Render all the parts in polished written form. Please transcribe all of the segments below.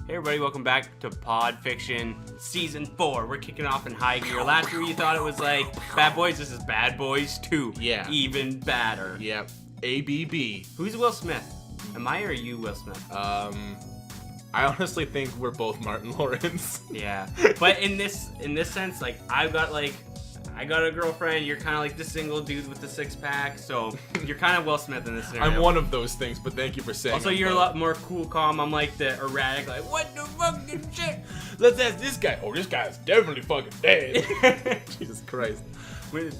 Hey everybody, welcome back to Pod Fiction Season 4. We're kicking off in high gear. Last year you thought it was like Bad Boys, this is Bad Boys 2. Yeah. Even badder. Yep. ABB. Who's Will Smith? Am I or you Will Smith? I honestly think we're both Martin Lawrence. Yeah. But in this sense, like I got a girlfriend, you're kind of like the single dude with the six-pack, so you're kind of Will Smith in this scenario. I'm one of those things, but thank you for saying. Also, you're a lot more cool, calm. I'm like the erratic, like, what the fucking shit? Let's ask this guy. Oh, this guy's definitely fucking dead. Jesus Christ. What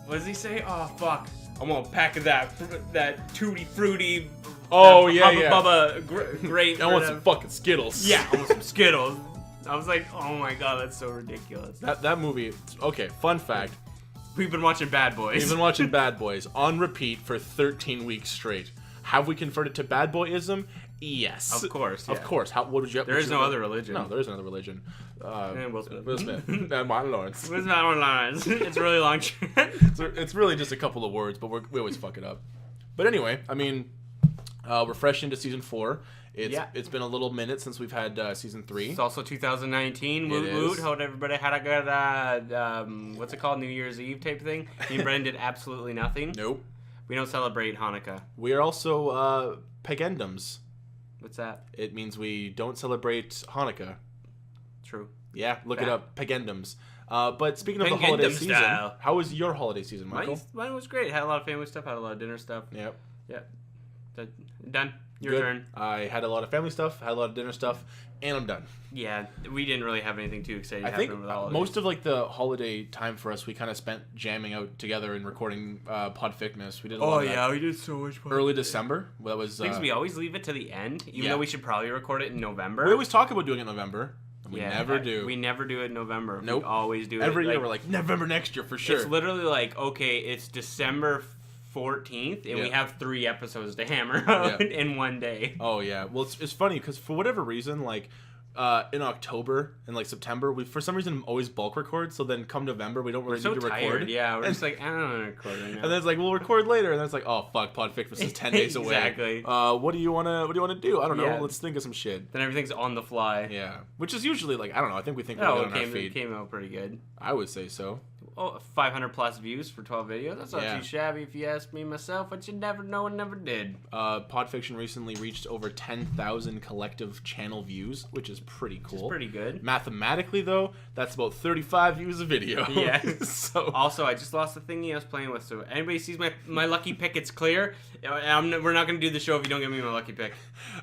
does he say? Oh, fuck. I want a pack of that Tutti Frutti. Oh, yeah, Hubba yeah. Bubba grape. I want some fucking Skittles. Yeah, I want some Skittles. I was like, oh my god, that's so ridiculous. That movie, okay, fun fact. We've been watching Bad Boys. We've been watching Bad Boys on repeat for 13 weeks straight. Have we converted to bad boyism? Yes. Of course. Yeah. Of course. What would you? There is no other religion. No, there is another religion. And Will Smith. Will Smith. And Martin Lawrence. It's not lines. It's really long. It's really just a couple of words, but we always fuck it up. But anyway, I mean, we're fresh into season 4. It's been a little minute since we've had season 3. It's also 2019. Woot woot. Hope everybody had a good what's it called? New Year's Eve type thing. Me and Brendan did absolutely nothing. Nope. We don't celebrate Hanukkah. We are also pagendums. What's that? It means we don't celebrate Hanukkah. True. Yeah, look it up. Pagendums. But speaking of the holiday season, how was your holiday season, Michael? Mine was great. Had a lot of family stuff. Had a lot of dinner stuff. Yep. Yeah. Done. Your Good. turn. I had a lot of family stuff, had a lot of dinner stuff, and I'm done. Yeah, we didn't really have anything too exciting I happen think over the holidays. most of like the holiday time for us, we kind of spent jamming out together and recording Pod Fitness. We did a lot of that. we did so much fun. Early December. That was. Things we always leave it to the end, even though we should probably record it in November. We always talk about doing it in November. We never do. We never do it in November. Nope. We always do it. Every year we're like, November next year for sure. It's literally like, okay, it's December 14th, and we have 3 episodes to hammer out in one day. Oh, yeah. Well, it's funny, because for whatever reason, like, in October and, like, September, we, for some reason, always bulk record, so then come November, we don't really need to record. Yeah, we're just like, I don't want to record right now. And then it's like, we'll record later, and then it's like, oh, fuck, Podfix is 10 days away. Exactly. What do you want to do? I don't know. Let's think of some shit. Then everything's on the fly. Yeah. Which is usually, like, I don't know, I think we think we're good on our feed. It came out pretty good. I would say so. Oh, 500 plus views for 12 videos. That's not too shabby if you ask me myself, but you never know and never did. Podfiction recently reached over 10,000 collective channel views, which is pretty cool. It's pretty good. Mathematically, though, that's about 35 views a video. Yeah. So also, I just lost the thingy I was playing with, so anybody sees my lucky pick, it's clear. We're not going to do the show if you don't give me my lucky pick.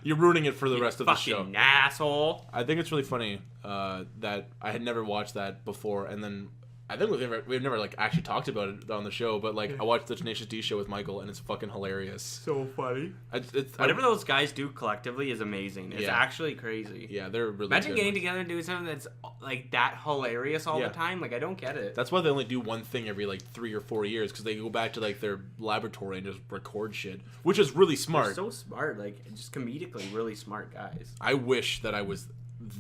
You're ruining it for the rest of the show. Fucking asshole. I think it's really funny that I had never watched that before, and then I think we've never like actually talked about it on the show, but like I watched the Tenacious D show with Michael, and it's fucking hilarious. So funny. Whatever those guys do collectively is amazing. It's actually crazy. Yeah, they're really. Imagine getting together and doing something that's like that hilarious all the time. Like I don't get it. That's why they only do one thing every like 3 or 4 years, because they go back to like their laboratory and just record shit, which is really smart. They're so smart, like just comedically really smart guys. I wish that I was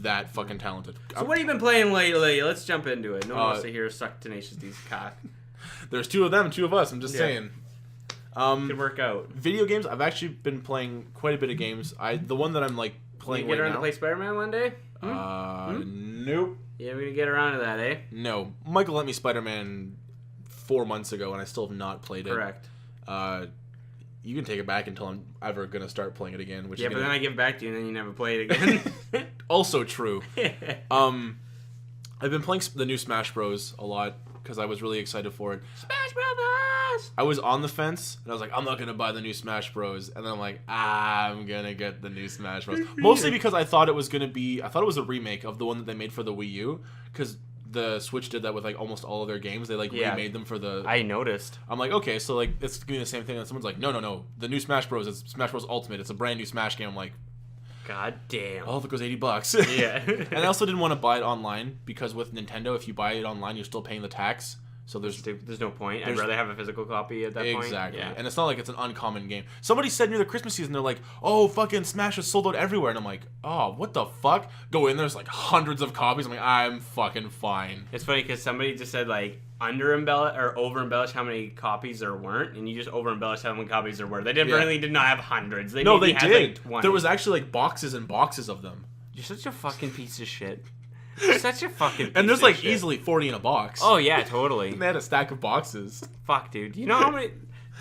that fucking talented. So what have you been playing lately? Let's jump into it. No one wants to hear us suck Tenacious D's cock. There's 2 of them, 2 of us. I'm just saying. Could work out. Video games. I've actually been playing quite a bit of games. The one that I'm like playing right now. You get around to play Spider-Man one day? Nope. Yeah, we're gonna get around to that, eh? No. Michael lent me Spider-Man 4 months ago, and I still have not played it. Correct. You can take it back until I'm ever gonna start playing it again. But then I give it back to you, and then you never play it again. Also true. I've been playing the new Smash Bros. A lot because I was really excited for it. Smash Brothers! I was on the fence, and I was like, I'm not gonna buy the new Smash Bros. And then I'm like, I'm gonna get the new Smash Bros. Mostly because I thought it was a remake of the one that they made for the Wii U, because the Switch did that with like almost all of their games. They like remade them for the. I noticed. I'm like, okay, so like it's gonna be the same thing. And someone's like, no, the new Smash Bros. Is Smash Bros. Ultimate. It's a brand new Smash game. I'm like, God damn. Oh, if it goes $80. Yeah. And I also didn't want to buy it online because with Nintendo, if you buy it online, you're still paying the tax. So there's no point. I'd rather have a physical copy at that point. Exactly. Yeah. And it's not like it's an uncommon game. Somebody said near the Christmas season, they're like, oh, fucking Smash is sold out everywhere. And I'm like, oh, what the fuck? Go in, there's like hundreds of copies. I'm like, I'm fucking fine. It's funny because somebody just said like under-embellish or over-embellish how many copies there weren't, and you just over-embellish how many copies there were. They really did not have hundreds. They did. Like 20. There was actually like boxes and boxes of them. You're such a fucking piece of shit. You're such a fucking piece And there's of like shit. easily 40 in a box. Oh yeah, totally. And they had a stack of boxes. Fuck, dude. You know how many?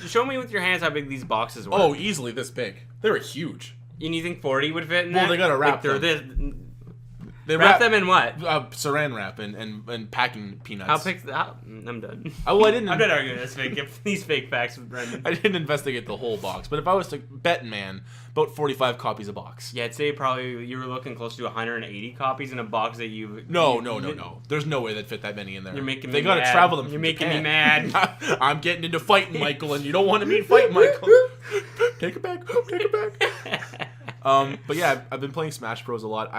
Show me with your hands how big these boxes were. Oh, easily this big. They were huge. And you think 40 would fit in Well, there? they gotta wrap they're them. They wrap them in what? Saran wrap and packing peanuts. I'm done. Well, I didn't. I'm not arguing this fake. These fake facts with Brendan. I didn't investigate the whole box, but if I was to bet, man, about 45 copies a box. Yeah, I'd say probably you were looking close to 180 copies in a box that you. No. There's no way they'd fit that many in there. You're making me They gotta mad. travel them. You're from making Japan. me mad. I'm getting into fighting, Michael, and you don't want to meet fighting, Michael. Take it back. Take it back. But yeah, I've been playing Smash Bros a lot.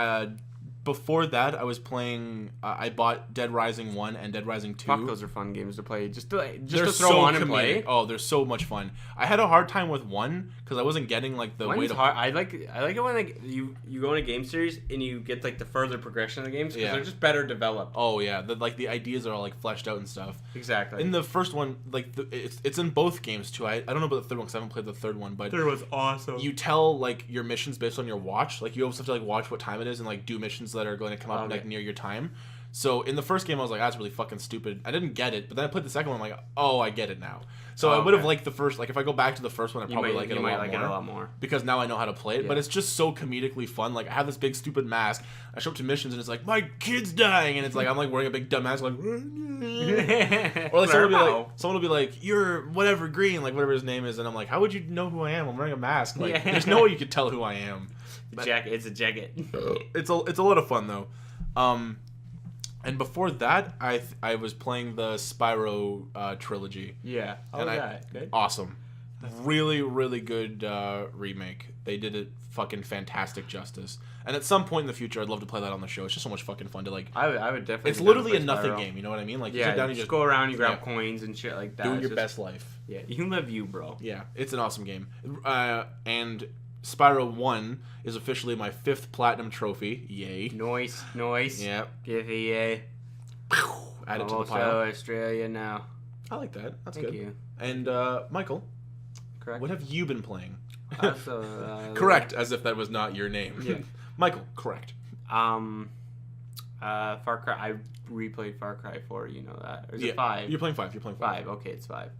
Before that, I was playing. I bought Dead Rising 1 and Dead Rising 2. Fuck, those are fun games to play. Just to They're throw so on and comedic. play. Oh, they're so much fun. I had a hard time with 1 because I wasn't getting like the way One's to. hard. I like it when like you go in a game series and you get like the further progression of the games because Yeah. they're just better developed. Oh yeah, the ideas are all like fleshed out and stuff. Exactly. In the first one, like it's in both games too. I don't know about the third one because I haven't played the third one, but third was awesome. you tell like your missions based on your watch. Like you always have to like watch what time it is and like do missions that are going to come up like near your time. So in the first game, I was like, that's really fucking stupid. I didn't get it, but then I played the second one. I'm like, oh, I get it now. So I would have liked the first. Like if I go back to the first one, I probably like it a lot more because now I know how to play it. Yeah. But it's just so comedically fun. Like I have this big stupid mask. I show up to missions and it's like my kid's dying, and it's like I'm like wearing a big dumb mask, like. Or like someone will be like, you're whatever green, like whatever his name is, and I'm like, how would you know who I am? I'm wearing a mask. Like there's no way you could tell who I am. It's a jacket. It's a lot of fun though. And before that, I was playing the Spyro trilogy. Yeah. Oh, that good. Awesome. Really, really good remake. They did it fucking fantastic justice. And at some point in the future, I'd love to play that on the show. It's just so much fucking fun to like. I would definitely. It's literally a nothing game. You know what I mean? Like you sit down, you just go around, you grab coins and shit like that. Do your best life. Yeah, you live you, bro. Yeah, it's an awesome game. And Spyro 1 is officially my 5th platinum trophy. Yay. Nice. Yep. Give it yay. Add it to the also pile. Australia now. I like that. That's Thank good. You. And Michael, correct. What have you been playing? Correct, as if that was not your name. Yeah. Michael, correct. Far Cry. I replayed Far Cry 4. You know that. Or is it 5? You're playing 5. 5. Okay, it's 5.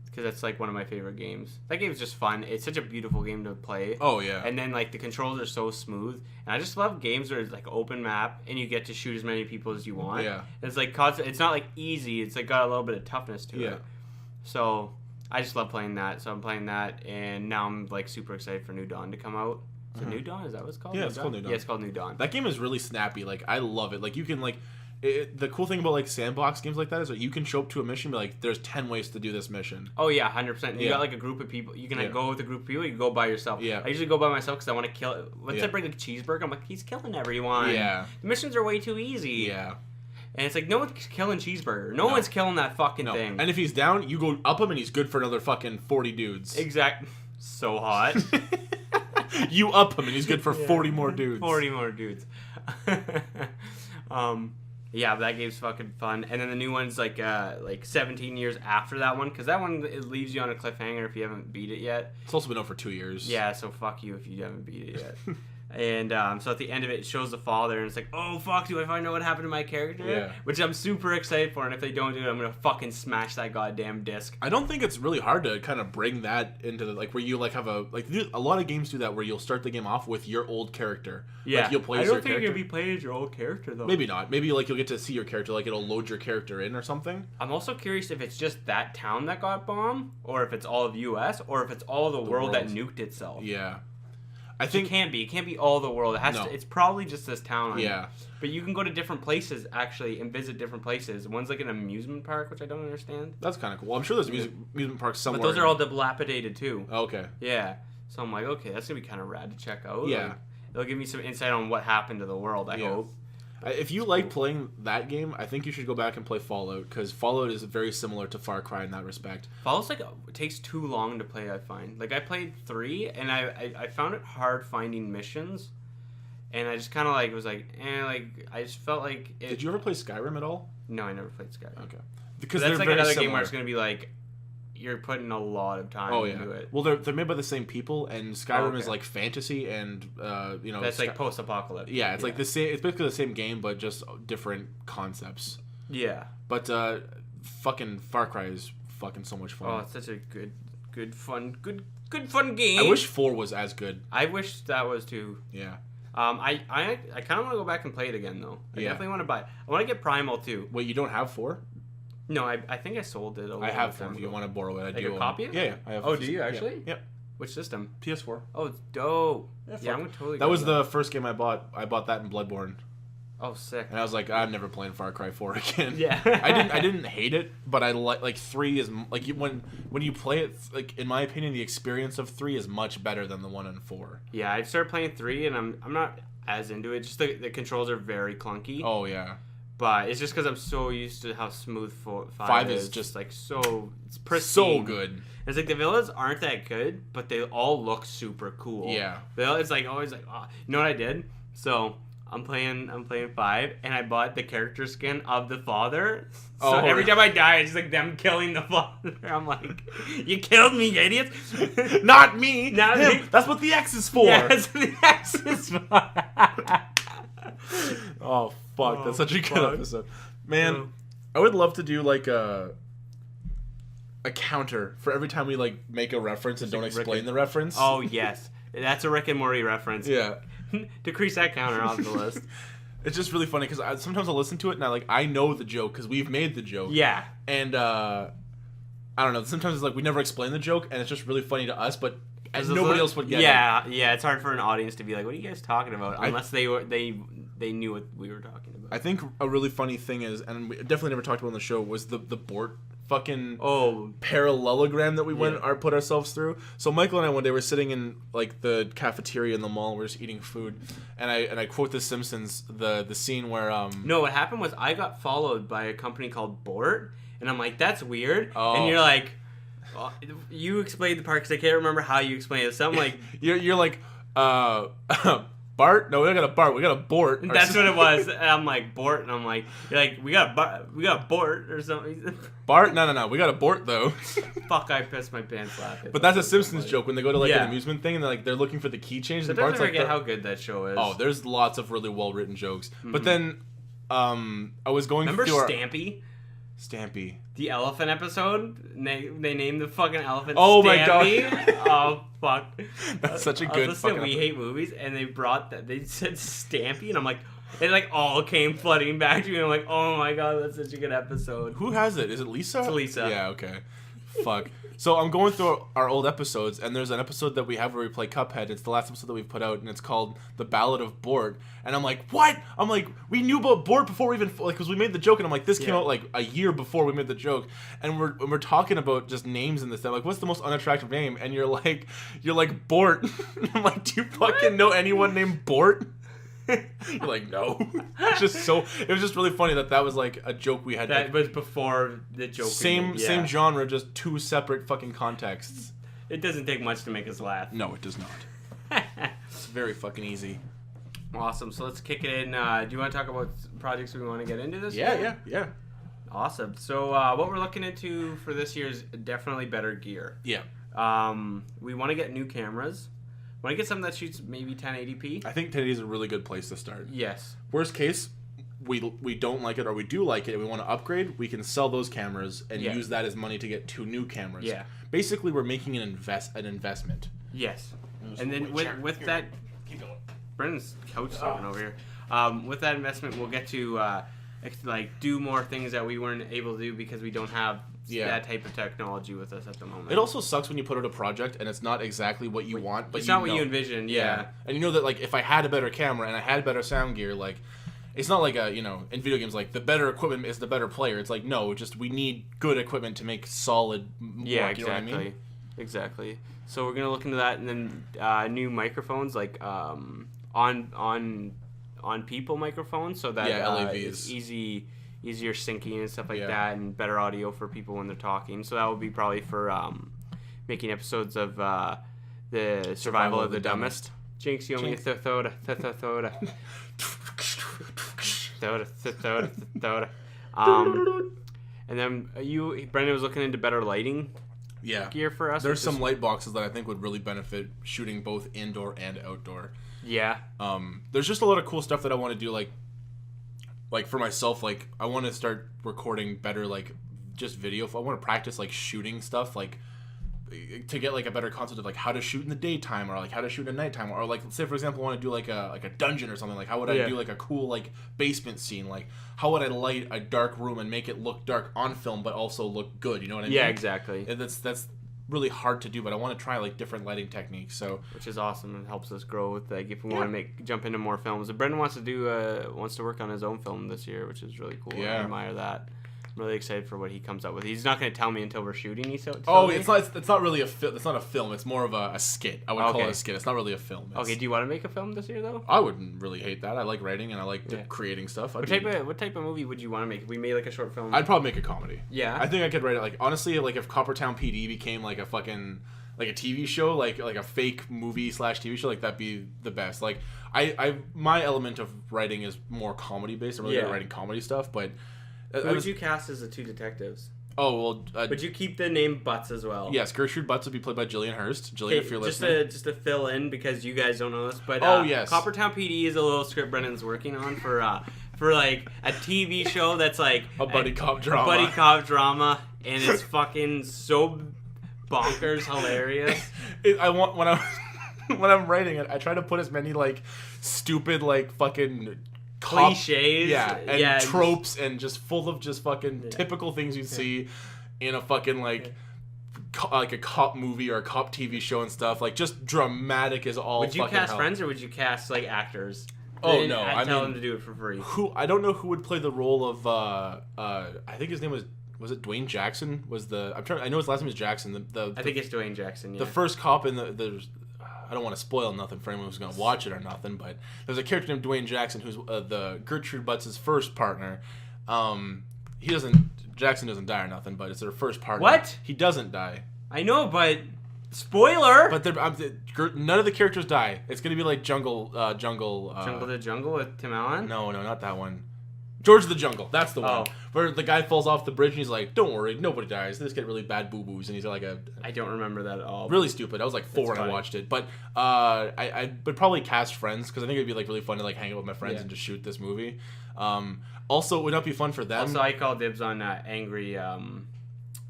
Because that's like one of my favorite games. That game's just fun. It's such a beautiful game to play. Oh yeah. And then like the controls are so smooth, and I just love games where it's like open map and you get to shoot as many people as you want. Yeah. And it's like it's not like easy. It's like got a little bit of toughness to it. So I just love playing that. So I'm playing that, and now I'm like super excited for New Dawn to come out. Is it New Dawn? Is that what it's called? Yeah, it's called New Dawn. Yeah, it's called New Dawn. That game is really snappy. Like I love it. Like you can like. The cool thing about like sandbox games like that is that you can show up to a mission and be like, there's 10 ways to do this mission. Oh yeah, 100%. You got like a group of people. You can go with a group of people. You can go by yourself. Yeah. I usually go by myself because I want to kill. Once I bring a cheeseburger, I'm like, he's killing everyone. Yeah. The missions are way too easy. Yeah. And it's like, no one's killing cheeseburger. No one's killing that fucking thing. And if he's down, you go up him and he's good for another fucking 40 dudes. Exact. So hot. You up him and he's good for 40 more dudes. 40 more dudes. Yeah, that game's fucking fun. And then the new one's like 17 years after that one, because that one it leaves you on a cliffhanger if you haven't beat it yet. It's also been out for 2 years. Yeah, so fuck you if you haven't beat it yet. And so at the end of it shows the father, and it's like, oh fuck, do I find out what happened to my character? Yeah. Which I'm super excited for, and if they don't do it, I'm gonna fucking smash that goddamn disc. I don't think it's really hard to kind of bring that into the, like where you like have a lot of games do that where you'll start the game off with your old character. Yeah. Like, you'll play I as don't your think character. you're gonna be playing as your old character though. Maybe not. Maybe like you'll get to see your character, like it'll load your character in or something. I'm also curious if it's just that town that got bombed, or if it's all of US, or if it's all of the world that nuked itself. Yeah. I think it can't be. It can't be all the world. It has to. It's probably just this town. Yeah. But you can go to different places actually and visit different places. One's like an amusement park, which I don't understand. That's kind of cool. Well, I'm sure there's amusement parks somewhere. But those are all dilapidated too. Okay. Yeah. So I'm like, okay, that's gonna be kind of rad to check out. Yeah. Like, it'll give me some insight on what happened to the world. I hope. If you like playing that game, I think you should go back and play Fallout, because Fallout is very similar to Far Cry in that respect. Fallout's like, it takes too long to play, I find. Like, I played 3, and I found it hard finding missions, and I just kind of like, was like, I just felt like it... Did you ever play Skyrim at all? No, I never played Skyrim. Okay. Because that's like another game where it's going to be like, you're putting a lot of time into it. Well, they're made by the same people, and Skyrim is like fantasy, and that's like post-apocalypse. Yeah, it's like the same. It's basically the same game, but just different concepts. Yeah. But fucking Far Cry is fucking so much fun. Oh, it's such a good fun game. I wish 4 was as good. I wish that was too. Yeah. I kind of want to go back and play it again though. I definitely want to buy it. I want to get Primal too. Wait, you don't have 4? No, I think I sold it. I have 4. If you want to borrow it, I do. Like a copy? Yeah. I have. Oh, do you actually? Yeah. Yep. Which system? PS4. Oh, it's dope. Yeah, I'm gonna totally. That was the first game I bought. I bought that in Bloodborne. Oh, sick. And I was like, I'm never playing Far Cry 4 again. Yeah. I didn't hate it, but I like 3 is like when you play it, like in my opinion, the experience of 3 is much better than the 1 and 4. Yeah, I started playing 3 and I'm not as into it. Just the controls are very clunky. Oh yeah. But it's just because I'm so used to how smooth 5 is. Just like it's pristine. So good. It's like the villas aren't that good, but they all look super cool. Yeah. It's like always like, oh. You know what I did? So I'm playing 5, and I bought the character skin of the father. So every time I die, it's like them killing the father. I'm like, you killed me, you idiots! Not me. Not him. me. That's what the X is for. Yeah, that's what the X is for. Oh fuck! That's such a good episode, man. I would love to do like a counter for every time we like make a reference and don't explain the reference. Oh yes, that's a Rick and Morty reference. Yeah. Decrease that counter off the list. It's just really funny because sometimes I'll listen to it and I know the joke because we've made the joke. Yeah. And I don't know. Sometimes it's like we never explain the joke and it's just really funny to us, but nobody else would get it. Yeah. It's hard for an audience to be like, "What are you guys talking about?" Unless they knew what we were talking about. I think a really funny thing is, and we definitely never talked about on the show, was the Bort fucking parallelogram that we put ourselves through. So Michael and I one day were sitting in like the cafeteria in the mall, we were just eating food, and I quote The Simpsons, the scene where No, what happened was I got followed by a company called Bort, and I'm like, that's weird. Oh. And you're like, you explained the part because I can't remember how you explained it. So I'm like, you're like Bart? No, we don't got a Bart. We got a Bort. That's what it was. And I'm like, Bort. And I'm like, you're like, we got Bort or something. Bart? No. We got a Bort, though. Fuck, I pissed my pants laughing. But that's a Simpsons joke when they go to, like, an amusement thing and they're looking for the key change. So Bart's I like, forget how good that show is. Oh, there's lots of really well-written jokes. Mm-hmm. But then I was going through Stampy? The elephant episode? They named the fucking elephant Stampy. My god. Oh, fuck. That's such a good fucking We Hate Movies, and they said Stampy, and I'm like, it like all came flooding back to me, and I'm like, oh my god, that's such a good episode. Who has it? Is it Lisa? It's Lisa. Yeah, okay. Fuck. So I'm going through our old episodes, and there's an episode that we have where we play Cuphead. It's the last episode that we've put out, and it's called The Ballad of Bort. And I'm like, what? I'm like, we knew about Bort before we even, like, because we made the joke, and I'm like, this came out like a year before we made the joke, and we're talking about just names in this. I'm like, what's the most unattractive name? And you're like Bort. I'm like, do you fucking know anyone named Bort? You're like, no. It was just really funny that was like a joke we had. That was before the joke. Same genre, just two separate fucking contexts. It doesn't take much to make us laugh. No, it does not. It's very fucking easy. Awesome. So let's kick it in. Do you want to talk about projects we want to get into this year? Yeah. Awesome. So what we're looking into for this year is definitely better gear. Yeah. We want to get new cameras. Want to get something that shoots maybe 1080p? I think 1080 is a really good place to start. Yes. Worst case, we don't like it or we do like it and we want to upgrade, we can sell those cameras and use that as money to get 2 new cameras. Yeah. Basically, we're making an investment. Yes. And then with that... Keep going. Brendan's couch sitting over here. With that investment, we'll get to do more things that we weren't able to do because we don't have that type of technology with us at the moment. It also sucks when you put out a project and it's not exactly what you want, but it's not what you envisioned. Yeah. And you know that like if I had a better camera and I had better sound gear, like it's not like in video games like the better equipment is the better player. It's like no, just we need good equipment to make solid work. Yeah, exactly. You know what I mean? Exactly. So we're gonna look into that, and then new microphones like on people microphones, so that it's easier syncing and stuff like that, and better audio for people when they're talking. So that will be probably for making episodes of the Survival of the Dumbest. Jinx, you owe me a thoda. And then Brendan was looking into better lighting. gear for us. There's some light boxes that I think would really benefit shooting both indoor and outdoor. Yeah. There's just a lot of cool stuff that I want to do, like for myself. Like I want to start recording better, like just video. I want to practice like shooting stuff, like to get like a better concept of like how to shoot in the daytime or like how to shoot at nighttime, or like let's say for example I want to do like a dungeon or something. Like how would I do like a cool like basement scene? Like how would I light a dark room and make it look dark on film but also look good? You know what I mean? Yeah, exactly. And that's really hard to do, but I want to try like different lighting techniques. So which is awesome and helps us grow with like if we want to jump into more films. Brendan wants to work on his own film this year, which is really cool. Yeah. I admire that. I'm really excited for what he comes up with. He's not going to tell me until we're shooting. It's not really it's not a film. It's more of a skit. I would call it a skit. It's not really a film. Okay, do you want to make a film this year though? I wouldn't really hate that. I like writing and I like creating stuff. What type of movie would you want to make? If we made like a short film? I'd probably make a comedy. Yeah. I think I could write it. Like honestly, like if Coppertown PD became like a fucking like a TV show, like a fake movie / TV show, like that'd be the best. Like my element of writing is more comedy based. I'm really good at writing comedy stuff, but. Who would you cast as the two detectives? Oh, well... would you keep the name Butts as well? Yes, Gertrude Butts would be played by Gillian Hurst. Gillian, if you're listening. Just to fill in, because you guys don't know this, but yes. Coppertown PD is a little script Brendan's working on for like a TV show that's like... a buddy cop drama. A buddy cop drama, and it's fucking so bonkers hilarious. When I'm writing it, I try to put as many, like, stupid, like, fucking... cliches, and tropes, and just full of just fucking typical things you'd see in a fucking like a cop movie or a cop TV show and stuff. Like just dramatic as all. Would you cast hell. friends or would you cast like actors? Oh no! I tell them to do it for free. I don't know who would play the role of. I think his name was it Dwayne Jackson? I know his last name is Jackson. I think it's Dwayne Jackson. Yeah. The first cop in the I don't want to spoil nothing for anyone who's going to watch it or nothing, but there's a character named Dwayne Jackson who's the Gertrude Butts' first partner. Jackson doesn't die or nothing, but it's their first partner. What? He doesn't die. I know, but spoiler. But none of the characters die. It's going to be like Jungle to Jungle with Tim Allen? No, not that one. George of the Jungle. That's the one. Oh. Where the guy falls off the bridge and he's like, "Don't worry, nobody dies. They just get really bad boo-boos." And he's like I don't remember that at all. Really stupid. I was like 4 when I watched it. But I would probably cast friends because I think it'd be like really fun to like hang out with my friends and just shoot this movie. Also, it would not be fun for them. Also, I call dibs on angry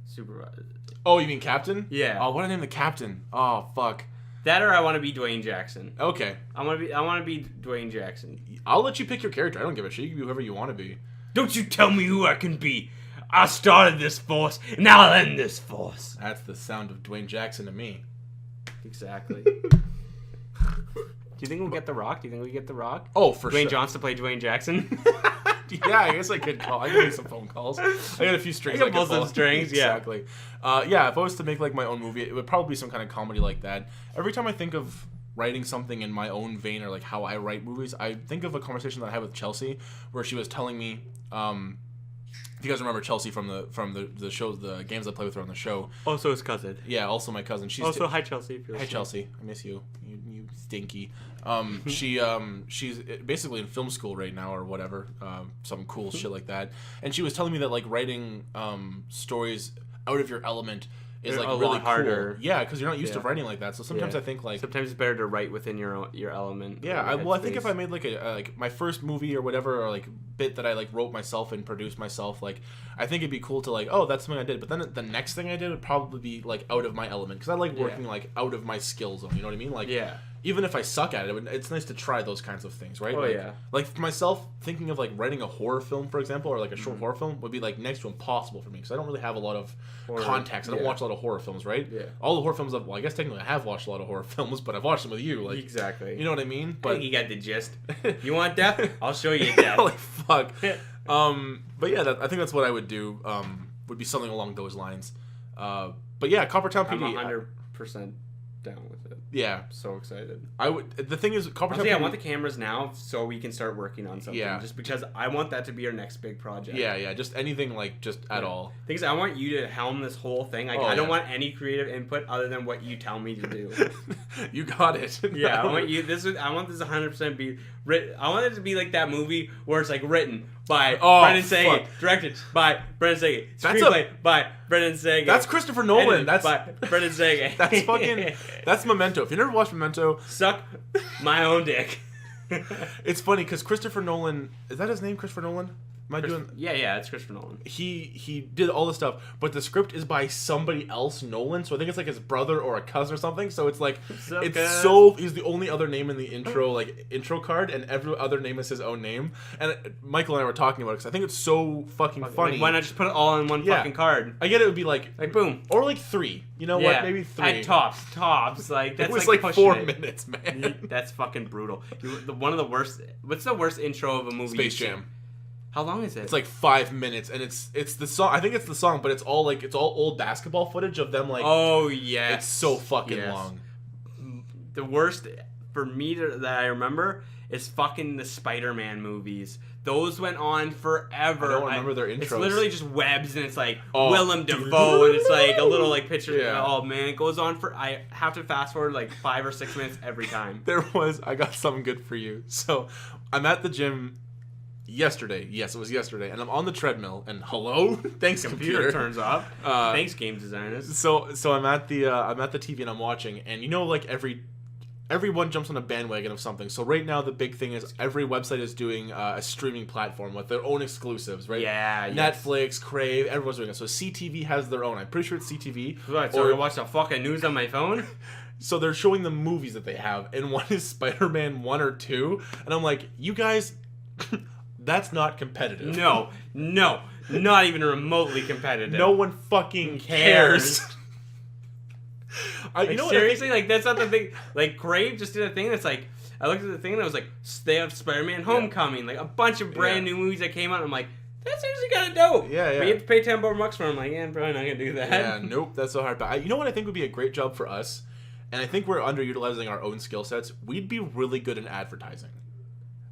supervisor. Oh, you mean Captain? Yeah. Oh, what did I name the Captain? Oh, fuck. That or I want to be Dwayne Jackson. Okay. I want to be Dwayne Jackson. I'll let you pick your character. I don't give a shit. You can be whoever you want to be. Don't you tell me who I can be. I started this force, and now I'll end this force. That's the sound of Dwayne Jackson to me. Exactly. Do you think we'll get The Rock? Oh, for sure. Dwayne Johnson to play Dwayne Jackson? Yeah, I guess I could call. I can make some phone calls. I got a few strings. I can pull some strings, yeah. Exactly. Yeah, if I was to make like my own movie, it would probably be some kind of comedy like that. Every time I think of writing something in my own vein or like how I write movies, I think of a conversation that I had with Chelsea where she was telling me, if you guys remember Chelsea from the show, the games I play with her on the show. Also his cousin. Yeah, also my cousin. She's also, hi Chelsea. Hi Chelsea, I miss you. You stinky. She's basically in film school right now or whatever, some cool shit like that. And she was telling me that like writing stories out of your element is like really harder. Cool. Yeah, because you're not used to writing like that. So sometimes I think like sometimes it's better to write within your element. Yeah, I think if I made like like my first movie or whatever, or like bit that I like wrote myself and produced myself, like I think it'd be cool to like, oh, that's something I did. But then the next thing I did would probably be like out of my element because I like working like out of my skill zone. You know what I mean? Like even if I suck at it, it's nice to try those kinds of things, right? Oh, like, yeah. Like, for myself, thinking of, like, writing a horror film, for example, or, like, a short horror film would be, like, next to impossible for me, because I don't really have a lot of context. I don't watch a lot of horror films, right? Yeah. All the horror films, well, I guess technically I have watched a lot of horror films, but I've watched them with you. Like, exactly. You know what I mean? But I think you got the gist. You want death? I'll show you death. Like, fuck. But, yeah, I think that's what I would do, would be something along those lines. But, yeah, Coppertown PD. I'm 100% down with it. Yeah. So excited. The thing is, Coppertown PD... I want the cameras now so we can start working on something. Yeah. Just because I want that to be our next big project. Yeah, just anything, like, just at all. Things I want you to helm this whole thing. Like, I don't want any creative input other than what you tell me to do. You got it. Yeah, I want this 100% be I want it to be like that movie where it's like written by Brendan Sagan, directed by Brendan Sagan, screenplay by Brendan Sagan. That's Christopher Nolan. That's by Brendan Sagan. That's Memento. If you never watched Memento, suck my own dick. It's funny because Christopher Nolan, is that his name, Christopher Nolan? Yeah, it's Christopher Nolan. He did all this stuff, but the script is by somebody else, Nolan. So I think it's like his brother or a cousin or something. So it's like he's the only other name in the intro card, and every other name is his own name. And Michael and I were talking about it because I think it's so fucking funny. Like, why not just put it all in one fucking card? I get it would be like boom or like 3. You know what? Maybe 3. At tops. Like that's it was like 4 minutes, man. That's fucking brutal. One of the worst. What's the worst intro of a movie? Space Jam. How long is it? It's like 5 minutes, and it's the song. I think it's the song, but it's all old basketball footage of them like. Oh yeah, it's so fucking long. The worst for me that I remember is fucking the Spider-Man movies. Those went on forever. I don't remember their intros. It's literally just webs, and it's like Willem Dafoe, and it's like a little like picture. Yeah. Oh man, it goes on for. I have to fast forward like 5 or 6 minutes every time. I got something good for you. So, I'm at the gym. Yesterday, yes, it was yesterday, and I'm on the treadmill, and hello, thanks computer turns off. Thanks game designers. So I'm at the TV and I'm watching, and you know, like everyone jumps on a bandwagon of something. So right now the big thing is every website is doing a streaming platform with their own exclusives, right? Yeah. Netflix, Crave, everyone's doing it. So CTV has their own. I'm pretty sure it's CTV. Right. So I watch the fucking news on my phone. So they're showing the movies that they have, and one is Spider-Man 1 or 2, and I'm like, you guys. That's not competitive. No, not even remotely competitive. No one fucking cares. You know seriously, like that's not the thing. Like Crave just did a thing that's like, I looked at the thing and I was like, they have Spider-Man Homecoming, like a bunch of brand new movies that came out. And I'm like, that's actually kind of dope. Yeah. But you have to pay $10 for them. I'm like, I'm probably not gonna do that. Yeah, nope, that's so hard. But you know what I think would be a great job for us, and I think we're underutilizing our own skill sets. We'd be really good in advertising.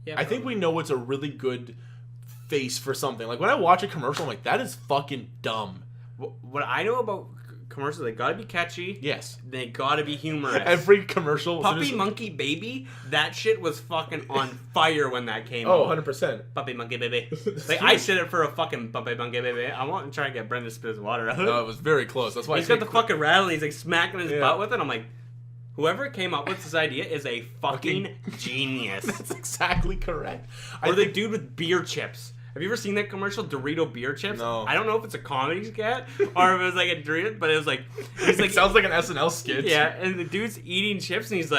Yeah, I think we know what's a really good face for something. Like when I watch a commercial, I'm like, that is fucking dumb. What I know about commercials, they gotta be catchy. Yes. They gotta be humorous. Every commercial. Puppy Monkey Baby, that shit was fucking on fire when that came out. 100%. Puppy Monkey Baby. Like I said it for a fucking Puppy Monkey Baby. I want to try and get Brendan to spit his water out. No, it was very close. That's why he's got the fucking rattle. He's like smacking his butt with it. I'm like, whoever came up with this idea is a fucking genius. That's exactly correct. Or the dude with beer chips. Have you ever seen that commercial, Dorito beer chips? No. I don't know if it's a comedy skit or if it was like a Dorito, but it was like... It sounds like an SNL skit. Yeah, and the dude's eating chips, and he's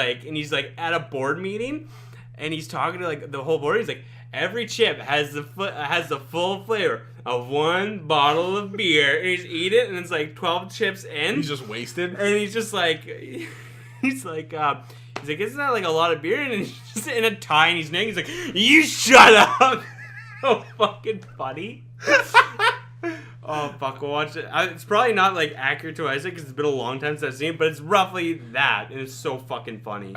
like at a board meeting, and he's talking to like the whole board. He's like, every chip has the full flavor of one bottle of beer. And he's eat it, and it's like 12 chips in. He's just wasted. And he's just like... He's like, isn't that like a lot of beer? And he's just in a tie, and he's naked. He's like, you shut up! So fucking funny. Oh fuck, we'll watch it. It's probably not like accurate to Isaac because it's been a long time since I've seen it, but it's roughly that, and it's so fucking funny.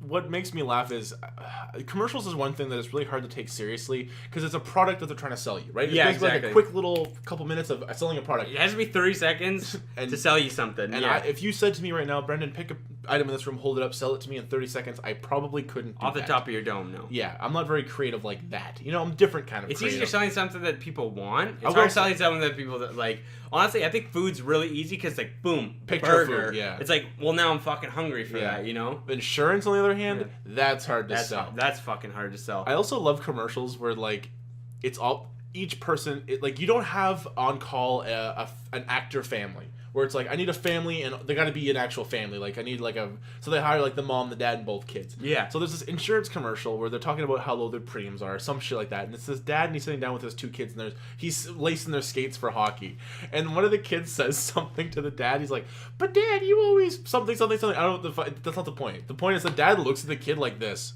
What makes me laugh is commercials is one thing that is really hard to take seriously because it's a product that they're trying to sell you, right? Yeah, it's exactly. Like a quick little couple minutes of selling a product. It has to be 30 seconds to sell you something. And if you said to me right now, Brendan, pick an item in this room, hold it up, sell it to me in 30 seconds, I probably couldn't do Off the top of your dome, no. Yeah, I'm not very creative like that. You know, I'm different kind of It's creative. easier selling something that people want. It's hard selling something that people that like. Honestly, I think food's really easy because like, boom, picture burger. Food, yeah. It's like, well, now I'm fucking hungry for that, you know? Insurance, on the other hand, that's hard to sell. That's fucking hard to sell. I also love commercials where like, it's all each person. Like you don't have on call an actor family. Where it's like, I need a family, and they got to be an actual family. Like, I need like so they hire like the mom, the dad, and both kids. Yeah. So there's this insurance commercial where they're talking about how low their premiums are, some shit like that. And it's this dad, and he's sitting down with his 2 kids, and he's lacing their skates for hockey. And one of the kids says something to the dad. He's like, "But Dad, you always something." I don't know. That's not the point. The point is the dad looks at the kid like this,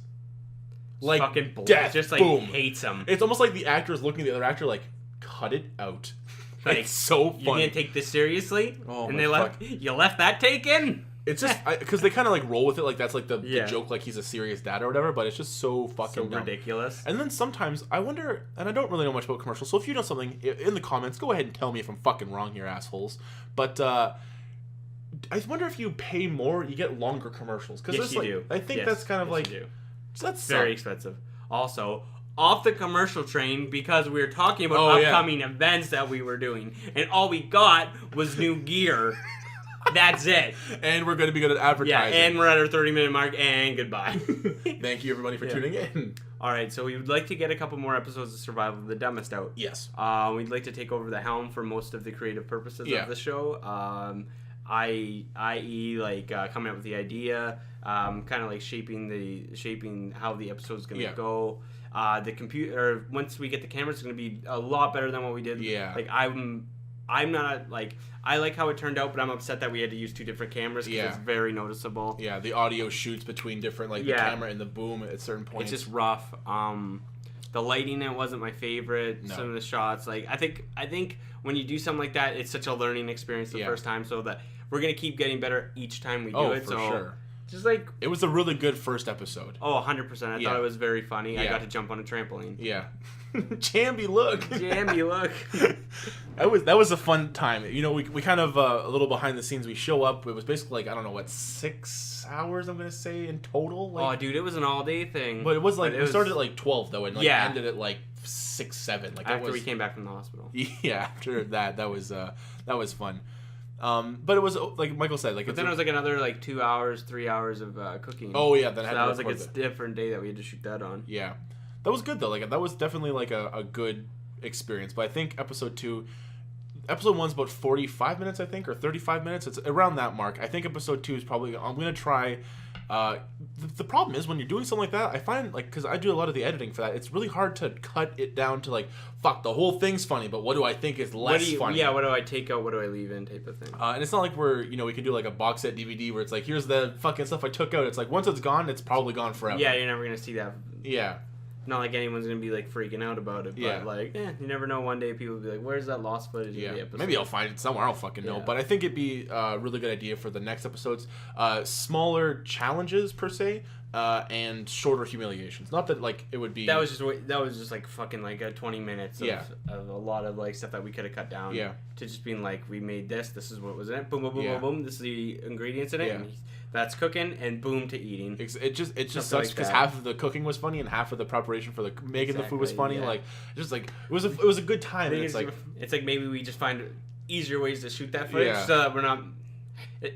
like fucking death, just like boom. Hates him. It's almost like the actor is looking at the other actor like, "Cut it out." Like, it's so funny. You can't take this seriously? Oh, and you left that taken? It's just because they kind of like roll with it, like that's like the joke, like he's a serious dad or whatever. But it's just so fucking dumb. Ridiculous. And then sometimes I wonder, and I don't really know much about commercials. So if you know something in the comments, go ahead and tell me if I'm fucking wrong here, assholes. But I wonder if you pay more, you get longer commercials. Yes, you do. I think that's kind of like So that's very expensive. Also, off the commercial train because we were talking about upcoming events that we were doing, and all we got was new gear. That's it. And we're going to be good at advertising. Yeah, and we're at our 30-minute mark, and goodbye. Thank you, everybody, for tuning in. All right, so we would like to get a couple more episodes of Survival of the Dumbest out. Yes. We'd like to take over the helm for most of the creative purposes of the show. I.e., like coming up with the idea, kind of like shaping how the episode's going to go. The computer, once we get the cameras, it's going to be a lot better than what we did. Yeah. Like I'm not like, I like how it turned out, but I'm upset that we had to use 2 different cameras because it's very noticeable. Yeah, the audio shoots between different, like the camera and the boom at certain points. It's just rough. The lighting, it wasn't my favorite. No. Some of the shots, like I think when you do something like that, it's such a learning experience the first time, so that we're gonna keep getting better each time we do it. For sure. Just like it was a really good first episode. Oh, 100%. I thought it was very funny. Yeah. I got to jump on a trampoline. Yeah. Jamby look. That was a fun time. You know, we kind of a little behind the scenes. We show up. It was basically like, I don't know what, 6 hours I'm gonna say in total. Like, oh, dude, it was an all day thing. But it was like we started at like 12 though, and like ended at like 6, 7. Like after we came back from the hospital. Yeah, after that was fun. But it was like Michael said, like. But then it was like another like 2 hours, 3 hours of cooking. Oh yeah, then so that was like a different day that we had to shoot that on. Yeah, that was good though. Like that was definitely like a good experience. But I think episode 1's about 45 minutes, I think, or 35 minutes. It's around that mark. I think episode 2 is probably. I'm gonna try. The problem is when you're doing something like that, I find like because I do a lot of the editing for that, it's really hard to cut it down to like fuck the whole thing's funny, but what do I think is less funny? Yeah, what do I take out? What do I leave in? Type of thing. And it's not like we can do like a box set DVD where it's like here's the fucking stuff I took out. It's like once it's gone, it's probably gone forever. Yeah, you're never gonna see that. Yeah. Not like anyone's gonna be like freaking out about it, but like, you never know. One day people will be like, "Where's that lost footage of the episode?" Maybe I'll find it somewhere. I don't fucking know. But I think it'd be a really good idea for the next episodes. Smaller challenges per se, and shorter humiliations. Not that like it would be. That was just like fucking like 20 minutes of a lot of like stuff that we could have cut down. Yeah. To just being like, we made this. This is what was in it. Boom, boom, boom, boom, boom. This is the ingredients in it. And that's cooking, and boom to eating. It just sucks because half of the cooking was funny and half of the preparation for the making the food was funny. Yeah. Like just like it was a good time. And it's like maybe we just find easier ways to shoot that footage so that we're not.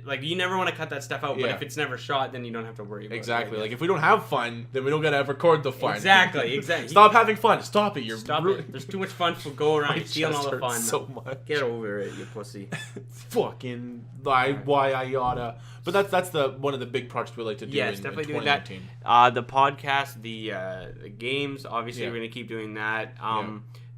Like you never want to cut that stuff out, but if it's never shot, then you don't have to worry about it. Exactly. Like if we don't have fun, then we don't gotta record the fun. Exactly. Stop having fun. Stop it. Stop it. There's too much fun to go around. You're stealing all the fun. So much. Get over it, you pussy. Fucking why I oughta. But that's one of the big projects we like to do. Yes, definitely doing that. The podcast, the games. Obviously, we're gonna keep doing that.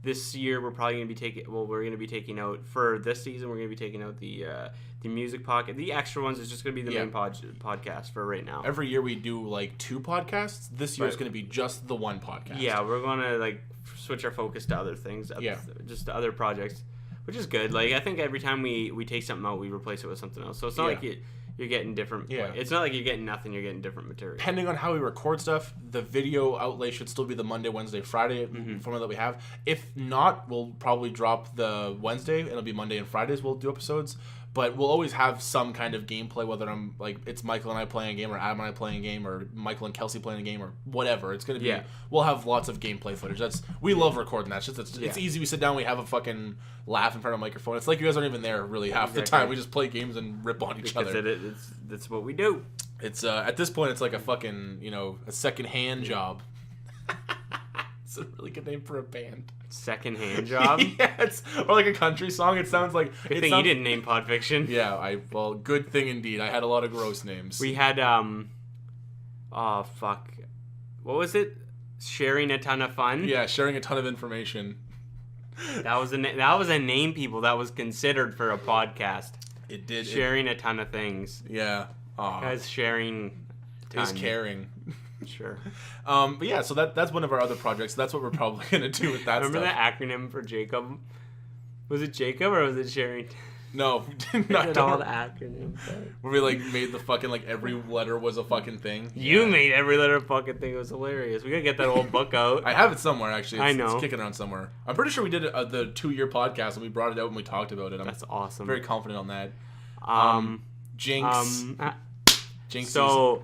This year we're probably gonna be taking out for this season. We're gonna be taking out the music pocket. The extra ones is just gonna be the main podcast for right now. Every year we do like 2 podcasts. This year is gonna be just the 1 podcast. Yeah, we're gonna like switch our focus to other things. Just to other projects, which is good. Like I think every time we take something out, we replace it with something else. So it's not like you're getting different. Yeah. It's not like you're getting nothing. You're getting different material. Depending on how we record stuff, the video outlay should still be the Monday, Wednesday, Friday format that we have. If not, we'll probably drop the Wednesday. It'll be Monday and Fridays. We'll do episodes. But we'll always have some kind of gameplay, whether I'm like it's Michael and I playing a game, or Adam and I playing a game, or Michael and Kelsey playing a game, or whatever. It's gonna be. We'll have lots of gameplay footage. We love recording that. It's easy. We sit down, we have a fucking laugh in front of a microphone. It's like you guys aren't even there really half the time. We just play games and rip on each other. That's what we do. It's at this point, it's like a fucking a second-hand job. It's a really good name for a band. Second-hand job? Or like a country song. It sounds like... Good thing you didn't name Podfiction. Yeah, good thing indeed. I had a lot of gross names. We had, oh, fuck. What was it? Sharing a ton of fun? Yeah, sharing a ton of information. That was a name, people, that was considered for a podcast. It did. Sharing a ton of things. Yeah. Because sharing is caring. Sure. But yeah, so that's one of our other projects. That's what we're probably gonna do with that. Remember the acronym for Jacob? Was it Jacob or was it sharing? No, not all the acronyms. Where we like made the fucking like every letter was a fucking thing. You made every letter a fucking thing. It was hilarious. We gotta get that old book out. I have it somewhere actually. I know. It's kicking around somewhere. I'm pretty sure we did the 2-year podcast and we brought it out and we talked about it. That's awesome. Very confident on that. Jinx. Jinx. So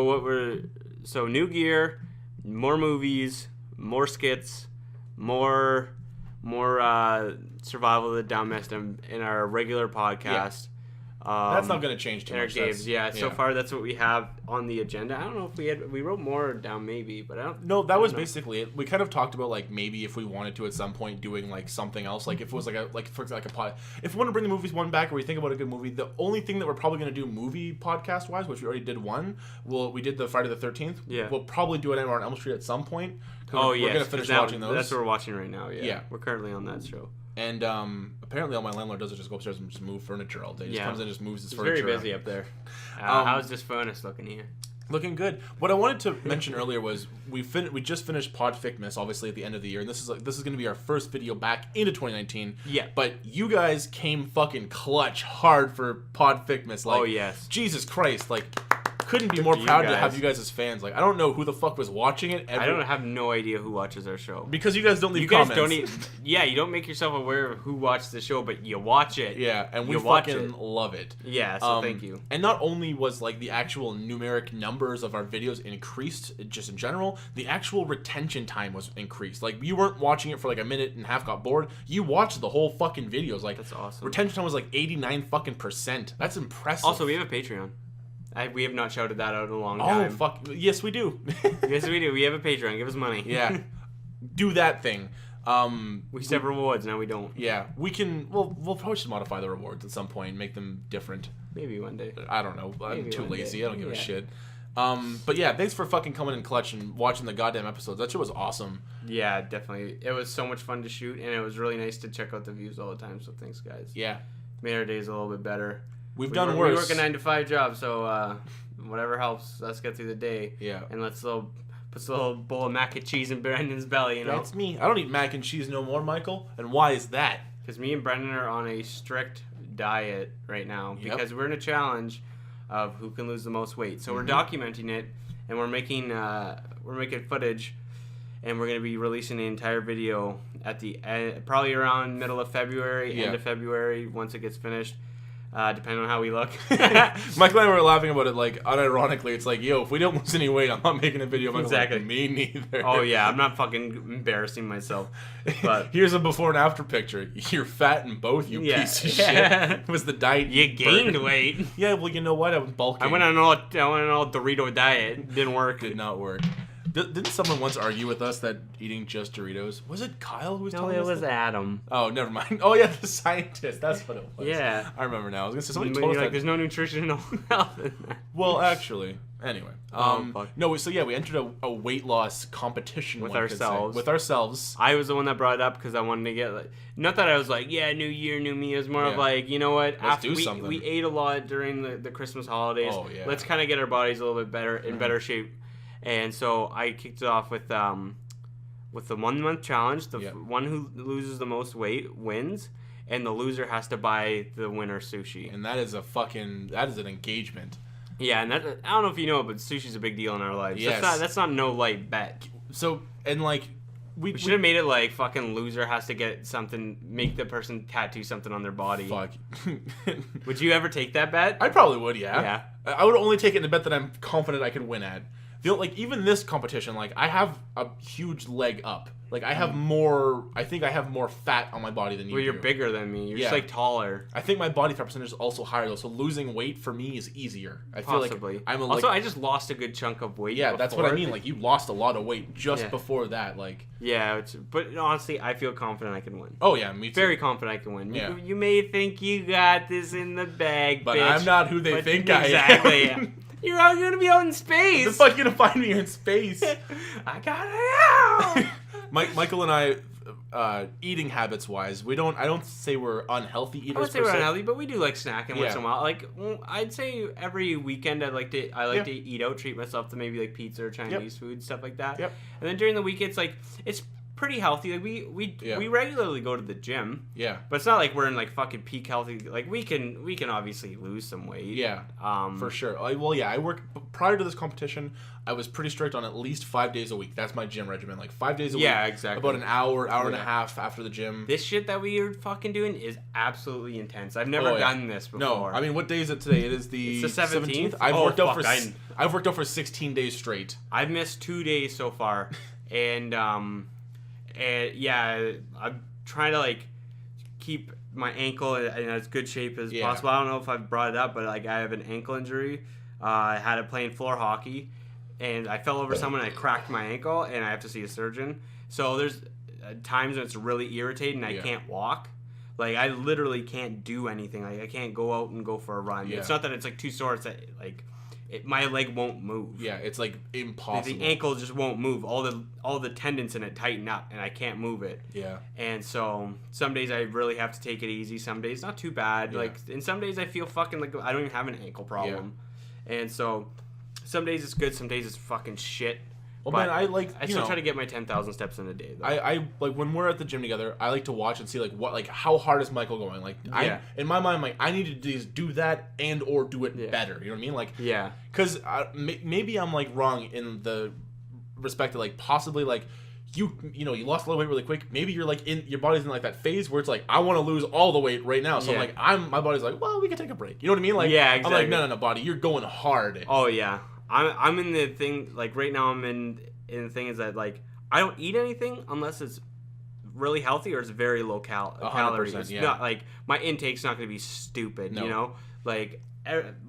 what we're So new gear, more movies, more skits, more survival of the dumbest in our regular podcast. That's not going to change too much. Games, so far that's what we have on the agenda. I don't know if we wrote more down maybe, but I don't. No, that was basically it. We kind of talked about like maybe if we wanted to at some point doing like something else, like if it was like for example like a pod. If we want to bring the movies one back, or we think about a good movie, the only thing that we're probably going to do movie podcast wise, which we already did one, we did the Friday the 13th. Yeah, we'll probably do it on Elm Street at some point. We're going to finish watching those. That's what we're watching right now. Yeah, we're currently on that show. And apparently all my landlord does is just go upstairs and just move furniture all day. He just comes in and just moves his furniture. He's very busy up there. How's this furnace looking here? Looking good. What I wanted to mention earlier was we just finished Podficmas, obviously at the end of the year, and this is going to be our first video back into 2019. Yeah. But you guys came fucking clutch hard for Podficmas. Like, oh yes. Jesus Christ! Like, couldn't be more proud to have you guys as fans. Like, I don't know who the fuck was watching it. I don't have no idea who watches our show because you guys don't leave comments. You don't make yourself aware of who watched the show, but you watch it. Yeah, and we fucking love it. Yeah, so thank you. And not only was like the actual numeric numbers of our videos increased, just in general, the actual retention time was increased. Like, you weren't watching it for like a minute and half, got bored. You watched the whole fucking videos. Like, that's awesome. Retention time was like 89%. That's impressive. Also, we have a Patreon. We have not shouted that out in a long time. Oh, fuck. Yes, we do. Yes, we do. We have a Patreon. Give us money. Yeah. Do that thing. We used to have rewards. Now we don't. Yeah. We can... We'll probably should modify the rewards at some point and make them different. Maybe one day. I don't know. I'm too lazy. I don't give a shit. But yeah, thanks for fucking coming in clutch and watching the goddamn episodes. That shit was awesome. Yeah, definitely. It was so much fun to shoot, and it was really nice to check out the views all the time, so thanks, guys. Yeah. Made our days a little bit better. We've done worse. We work a 9-to-5 job, so whatever helps us get through the day. Yeah. And put a little bowl of mac and cheese in Brendan's belly, you know? That's me. I don't eat mac and cheese no more, Michael. And why is that? Because me and Brendan are on a strict diet right now. Because we're in a challenge of who can lose the most weight. So we're documenting it, and we're making footage, and we're going to be releasing the entire video at the end, probably around middle of February, end of February, once it gets finished. Depending on how we look. Michael and I were laughing about it, like, unironically. It's like, yo, if we don't lose any weight, I'm not making a video. Exactly. Like, me neither. Oh, yeah, I'm not fucking embarrassing myself. But here's a before and after picture. You're fat in both, you piece of shit. It was the diet. You gained weight. Yeah, well, you know what? I was bulking. I went on an all Dorito diet. Didn't work. Did not work. Didn't someone once argue with us that eating just Doritos... Was it Kyle who was telling us? No, it was Adam. Oh, never mind. Oh, yeah, the scientist. That's what it was. Yeah. I remember now. I was going to say, somebody told us that... there's no nutritional health in that. Well, actually... Anyway. No, so yeah, we entered a weight loss competition with ourselves. With ourselves. I was the one that brought it up because I wanted to get... like, not that I was like, yeah, new year, new me. It was more of like, you know what? Let's do something. We ate a lot during the Christmas holidays. Oh, yeah. Let's kind of get our bodies a little bit better, in better shape. And so I kicked it off with the 1 month challenge. The one who loses the most weight wins, and the loser has to buy the winner sushi. And that is an engagement. Yeah, and I don't know if you know, but sushi's a big deal in our lives. Yes. That's not no light bet. So, and like we should have made it like fucking loser has to get something, make the person tattoo something on their body. Fuck. Would you ever take that bet? I probably would, yeah. I would only take it in a bet that I'm confident I could win at. Like, even this competition, like, I have a huge leg up. Like, I think I have more fat on my body than you do. Well, you're bigger than me. You're just, like, taller. I think my body fat percentage is also higher, though, so losing weight for me is easier. I feel like Also, I just lost a good chunk of weight before. That's what I mean. Like, you lost a lot of weight just before that, like... Yeah, but honestly, I feel confident I can win. Oh, yeah, me too. Very confident I can win. Yeah. You may think you got this in the bag, but bitch, I'm not who they think I am. Exactly. You're gonna be out in space. The fuck you gonna find me in space? I got it out. Michael and I, eating habits wise, I don't say we're unhealthy eaters. I would say we're unhealthy, but we do like snacking once in a while. Like, I'd say every weekend I like to eat out, treat myself to maybe like pizza or Chinese food, stuff like that. Yep. And then during the week, it's pretty healthy. Like we regularly go to the gym. Yeah. But it's not like we're in like fucking peak healthy. Like we can obviously lose some weight. Yeah. For sure. I work prior to this competition. I was pretty strict on at least 5 days a week. That's my gym regimen. Like 5 days a week. Yeah, exactly. About an hour and a half after the gym. This shit that we are fucking doing is absolutely intense. I've never done this before. No, I mean, what day is it today? It is the 17th. I've worked out for 16 days straight. I've missed 2 days so far, and yeah, I'm trying to like keep my ankle in as good shape as possible. I don't know if I've brought it up, but like I have an ankle injury. I had it playing floor hockey, and I fell over someone and I cracked my ankle, and I have to see a surgeon. So there's times when it's really irritating. I can't walk. Like I literally can't do anything. Like I can't go out and go for a run. It's not that it's like too sore. It's that like my leg won't move. Yeah, it's like impossible. The ankle just won't move. All the tendons in it tighten up, and I can't move it. Yeah. And so some days I really have to take it easy. Some days not too bad. Yeah. Like and some days I feel fucking like I don't even have an ankle problem. Yeah. And so some days it's good. Some days it's fucking shit. Well, man, I still try to get my 10,000 steps in a day. Though. I like when we're at the gym together. I like to watch and see like how hard is Michael going. Like in my mind, like I need to do that and or do it better. You know what I mean? Like because maybe I'm like wrong in the respect that like possibly like you lost a lot of weight really quick. Maybe you're like your body's in like that phase where it's like I want to lose all the weight right now. So my body's like, well, we can take a break. You know what I mean? Like exactly. I'm like no body, you're going hard. Oh yeah. I'm in the thing, like, right now I'm in the thing is that, like, I don't eat anything unless it's really healthy or it's very low calories. It's not, like, my intake's not going to be stupid, you know? Like,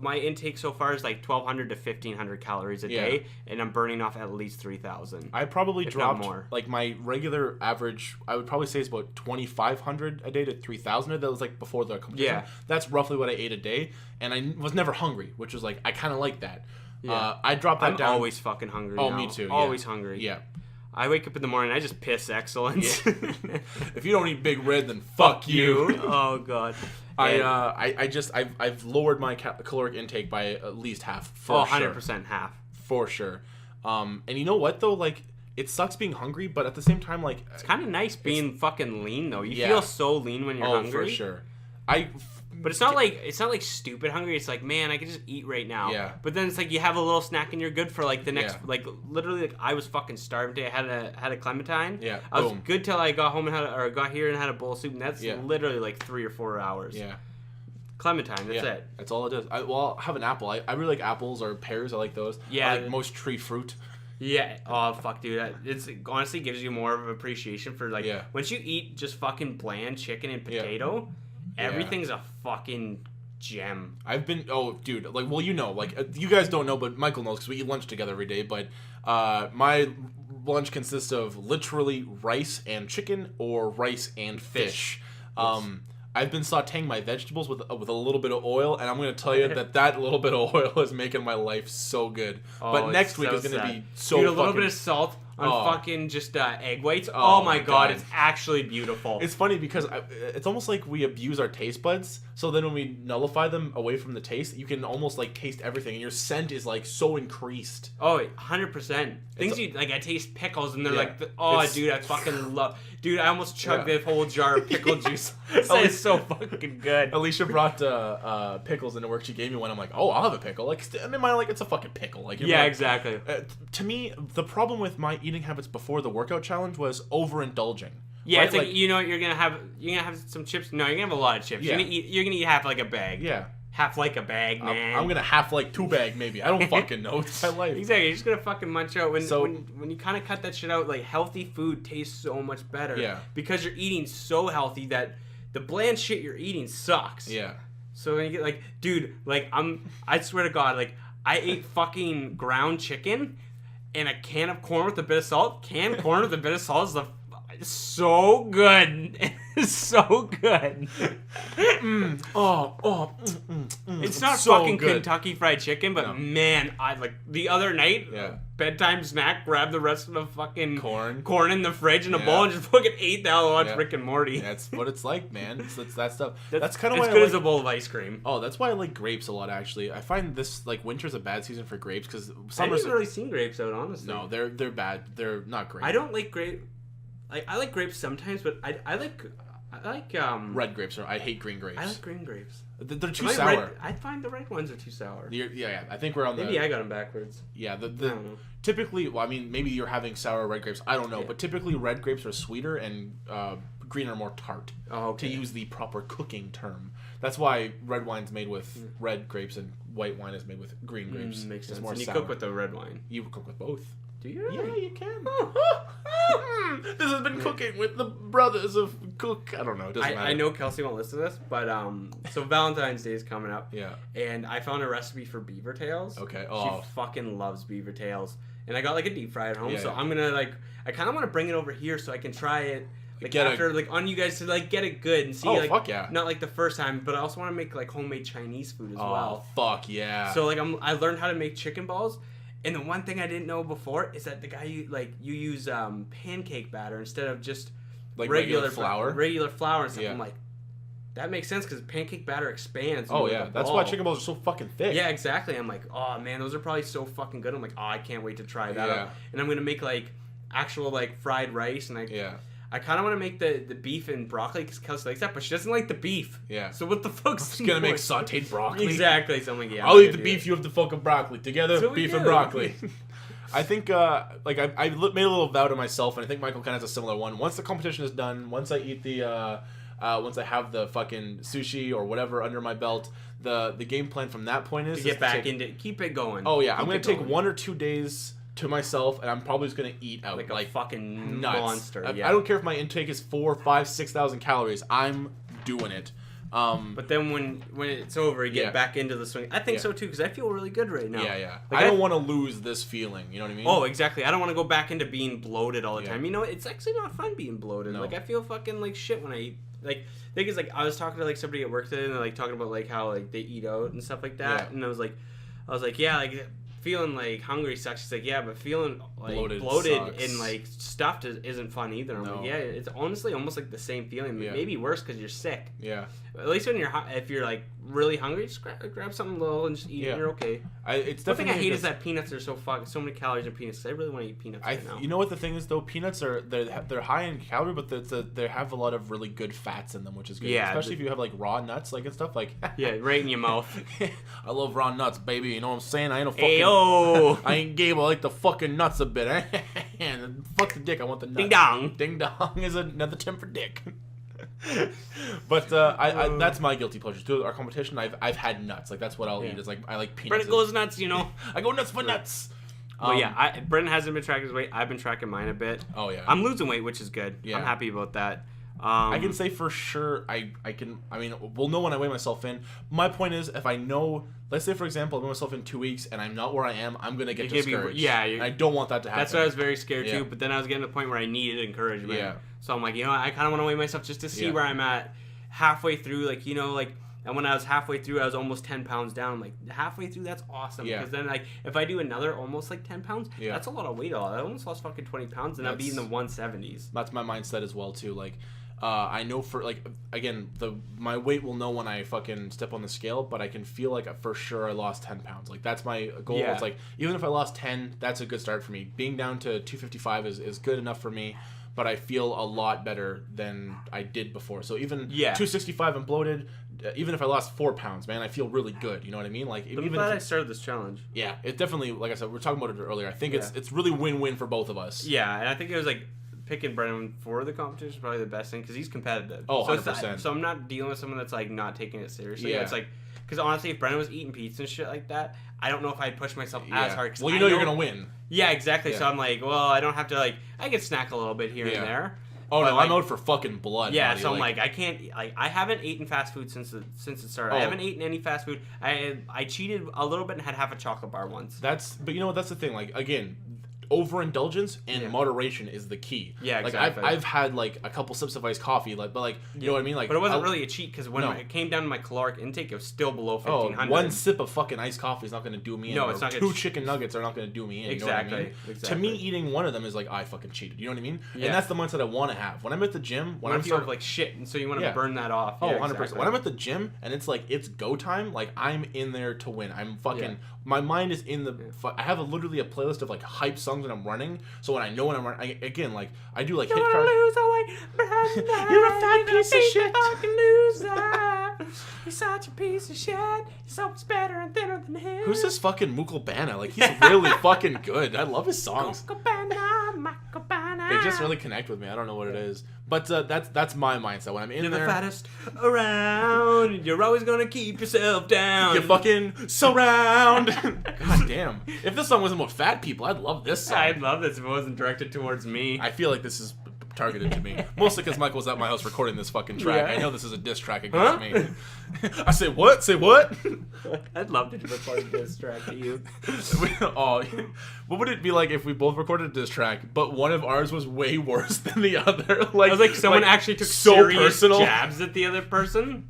my intake so far is, like, 1,200 to 1,500 calories a day, and I'm burning off at least 3,000. I probably dropped, more. Like, my regular average, I would probably say is about 2,500 a day to 3,000 a day. That was, like, before the competition. Yeah. That's roughly what I ate a day, and I was never hungry, which was, like, I kind of like that. Yeah. I dropped that down. I'm always fucking hungry. Oh, me too. Always hungry. Yeah. I wake up in the morning, I just piss excellence. Yeah. If you don't eat Big Red, then fuck you. Oh god. I've lowered my caloric intake by at least half. For 100% half. For sure. And you know what though? Like it sucks being hungry, but at the same time, like it's kind of nice being fucking lean though. You feel so lean when you're hungry. Oh, for sure. But it's not like stupid hungry. It's like, man, I could just eat right now. Yeah. But then it's like you have a little snack and you're good for like the next like literally like I was fucking starved today. I had a clementine. Yeah. I was good till I got home and got here and had a bowl of soup, and that's literally like 3 or 4 hours. Yeah. Clementine, that's it. That's all it is. I'll have an apple. I really like apples or pears. I like those. Yeah. I like most tree fruit. Yeah. Oh fuck, dude. It's honestly gives you more of an appreciation for like once you eat just fucking bland chicken and potato, everything's a fucking gem. I've been dude, like you know, like you guys don't know, but Michael knows because we eat lunch together every day. But my lunch consists of literally rice and chicken or rice and fish. I've been sautéing my vegetables with a little bit of oil, and I'm going to tell you that little bit of oil is making my life so good. But next week is going to be so dude, a little bit of salt on fucking just egg whites. Oh my god, it's actually beautiful. It's funny because it's almost like we abuse our taste buds. So then when we nullify them away from the taste, you can almost like taste everything, and your scent is like so increased. Oh, 100%. Things you like, I taste pickles, and they're like, dude, I fucking love. Dude, I almost chugged the whole jar of pickle juice. It's so fucking good. Alicia brought pickles into work. She gave me one. I'm like, I'll have a pickle. Like in my mind, like it's a fucking pickle. Like exactly. To me, the problem with my eating habits before the workout challenge was overindulging. Yeah, right? It's like you know you're gonna have some chips. No, you're gonna have a lot of chips. Yeah. You're gonna eat half like a bag. Yeah. Half like a bag, man. I'm gonna half like 2 bag maybe. I don't fucking know. It's my life. Exactly. You're just gonna fucking munch out. When you kind of cut that shit out, like healthy food tastes so much better. Yeah. Because you're eating so healthy that the bland shit you're eating sucks. Yeah. So when you get like, dude, like I swear to God, like I ate fucking ground chicken and a can of corn with a bit of salt. Canned corn with a bit of salt is so good. It's so good. It's not so fucking good. Kentucky Fried Chicken, but man, I like the other night, bedtime snack, grabbed the rest of the fucking corn in the fridge in a bowl and just fucking ate that while I watched Rick and Morty. That's what it's like, man. It's that stuff. That's kind of why as good as a bowl of ice cream. Oh, that's why I like grapes a lot. Actually, I find this like winter's a bad season for grapes because I haven't really seen grapes out. Honestly, no, they're bad. They're not great. I don't like grape. I like grapes sometimes, but I like red grapes. I hate green grapes. I like green grapes. They're too sour. I find the red ones are too sour. Yeah. I think we're on Maybe I got them backwards. Yeah, typically, well, I mean, maybe you're having sour red grapes. I don't know, but typically red grapes are sweeter and green are more tart. Oh, okay. To use the proper cooking term. That's why red wine's made with red grapes and white wine is made with green grapes. Makes sense. More and you sour. cook with the red wine. You cook with both. Do you? Yeah, you can. This has been cooking with the brothers of Cook. I don't know. It doesn't matter. I know Kelsey won't listen to this, but so Valentine's Day is coming up. Yeah. And I found a recipe for beaver tails. Okay. Oh. She fucking loves beaver tails. And I got like a deep fry at home, so I'm gonna I kind of want to bring it over here so I can try it. On you guys to get it good and see fuck yeah. Not like the first time, but I also want to make homemade Chinese food as well. Oh fuck yeah. So I learned how to make chicken balls, and the one thing I didn't know before is that the guy you use pancake batter instead of just regular flour and stuff. I'm like, that makes sense because pancake batter expands. Oh yeah, that's why chicken balls are so fucking thick. Yeah, exactly. I'm like, oh man, those are probably so fucking good. I'm like, oh, I can't wait to try that out. And I'm gonna make actual fried rice and I kind of want to make the beef and broccoli because Kelsey likes that, but she doesn't like the beef. Yeah. So what the fuck's gonna make sautéed broccoli? Exactly. So I'm like, I'll eat the beef. You have the fucking broccoli together. Beef and broccoli. I think I made a little vow to myself, and I think Michael kind of has a similar one. Once the competition is done, once I eat once I have the fucking sushi or whatever under my belt, the game plan from that point is to get back into keep it going. Oh yeah, I'm gonna take 1 or 2 days to myself, and I'm probably just gonna eat out like a fucking nuts. Monster. I don't care if my intake is 4, 5, 6,000 calories. I'm doing it. But then when it's over, you get back into the swing. I think so too because I feel really good right now. Yeah. I don't want to lose this feeling. You know what I mean? Oh, exactly. I don't want to go back into being bloated all the time. You know, it's actually not fun being bloated. No. I feel fucking like shit when I eat. Thing is, I was talking to somebody at work today, and they're talking about how they eat out and stuff like that, and I was like, feeling hungry sucks. She's like, yeah, but feeling bloated and stuffed isn't fun either. I'm like, yeah, it's honestly almost like the same feeling, maybe worse because you're sick. Yeah. At least when if you're really hungry, just grab something little and just eat it and you're okay. It's definitely. One thing I hate is that peanuts are so many calories in peanuts. I really want to eat peanuts right now. You know what the thing is though? Peanuts they're high in calorie, but they have a lot of really good fats in them, which is good. Yeah. Especially if you have raw nuts and stuff yeah, right in your mouth. I love raw nuts, baby. You know what I'm saying? I ain't no fucking. Ayo. I ain't Gabe. I like the fucking nuts a bit. Fuck the dick. I want the nuts. Ding dong. Ding dong is another term for dick. But that's my guilty pleasure too. Our competition, I've had nuts. That's what I'll eat. Is I like peanuts. Brennan goes nuts, I go nuts for nuts. Brennan hasn't been tracking his weight. I've been tracking mine a bit. Oh yeah. I'm losing weight, which is good. Yeah. I'm happy about that. I can say for sure we'll know when I weigh myself in. My point is, if I know, let's say for example I weigh myself in 2 weeks and I'm not where I am, I'm gonna get discouraged. I don't want that to happen. That's why I was very scared too, but then I was getting to the point where I needed encouragement. Yeah. So I'm like, I kinda wanna weigh myself just to see where I'm at halfway through, and when I was halfway through, I was almost 10 pounds down. I'm like, halfway through, that's awesome. Yeah. Because then, if I do another almost 10 pounds, that's a lot of weight. I almost lost fucking 20 pounds, and I'd be in the 170s. That's my mindset as well, too. I know for, again, my weight will know when I fucking step on the scale, but I can feel for sure I lost 10 pounds. That's my goal. Yeah. It's even if I lost 10, that's a good start for me. Being down to 255 is good enough for me. But I feel a lot better than I did before. So even 265 and bloated, even if I lost 4 pounds, man, I feel really good. You know what I mean? I'm glad I started this challenge. Yeah, it definitely, like I said, we were talking about it earlier. I think it's really win-win for both of us. Yeah, and I think it was picking Brennan for the competition is probably the best thing because he's competitive. Oh, 100%. So I'm not dealing with someone that's not taking it seriously. Yeah. It's because honestly, if Brennan was eating pizza and shit like that, I don't know if I'd push myself as hard. Well, you're gonna win. Yeah, exactly. Yeah. So I'm I don't have to I can snack a little bit here and there. Oh no, I'm out for fucking blood. Yeah, buddy. So I'm I can't. I haven't eaten fast food since it started. I haven't eaten any fast food. I cheated a little bit and had half a chocolate bar once. But you know what? That's the thing. Again, overindulgence and moderation is the key. Yeah, exactly. I've had a couple sips of iced coffee, you know what I mean? But it wasn't really a cheat because when it came down to my caloric intake, it was still below 1,500. One sip of fucking iced coffee is not going to do me in. No, it's not. 2 chicken nuggets are not going to do me in. Exactly. You know what I mean? Exactly. To me, eating one of them is I fucking cheated. You know what I mean? Yeah. And that's the mindset I want to have when I'm at the gym. When I'm sort of shit, and so you want to burn that off. Oh, 100%. Exactly. When I'm at the gym and it's it's go time, I'm in there to win. I'm fucking. My mind is in the. I have literally a playlist of hype songs songs when I'm running. So when I know when I'm running, again, like I do like hit Don't cards. lose away. You're a fat piece of shit. Fucking loser. You're such a piece of shit. You're so much better and thinner than him. Who's this fucking Mukulbana? Like he's really fucking good. I love his songs. They just really connect with me. I don't know what it is, but that's my mindset when I'm in there. You're the fattest around. You're always gonna keep yourself down. You fucking surround. God damn! If this song wasn't about fat people, I'd love this song. I'd love this if it wasn't directed towards me. I feel like this is targeted to me, mostly because Michael was at my house recording this fucking track. I know this is a diss track against me. I say what? Say what? I'd love to record a diss track to you. Oh, what would it be like if we both recorded a diss track, but one of ours was way worse than the other? Like, I was like, someone actually took so serious personal jabs at the other person.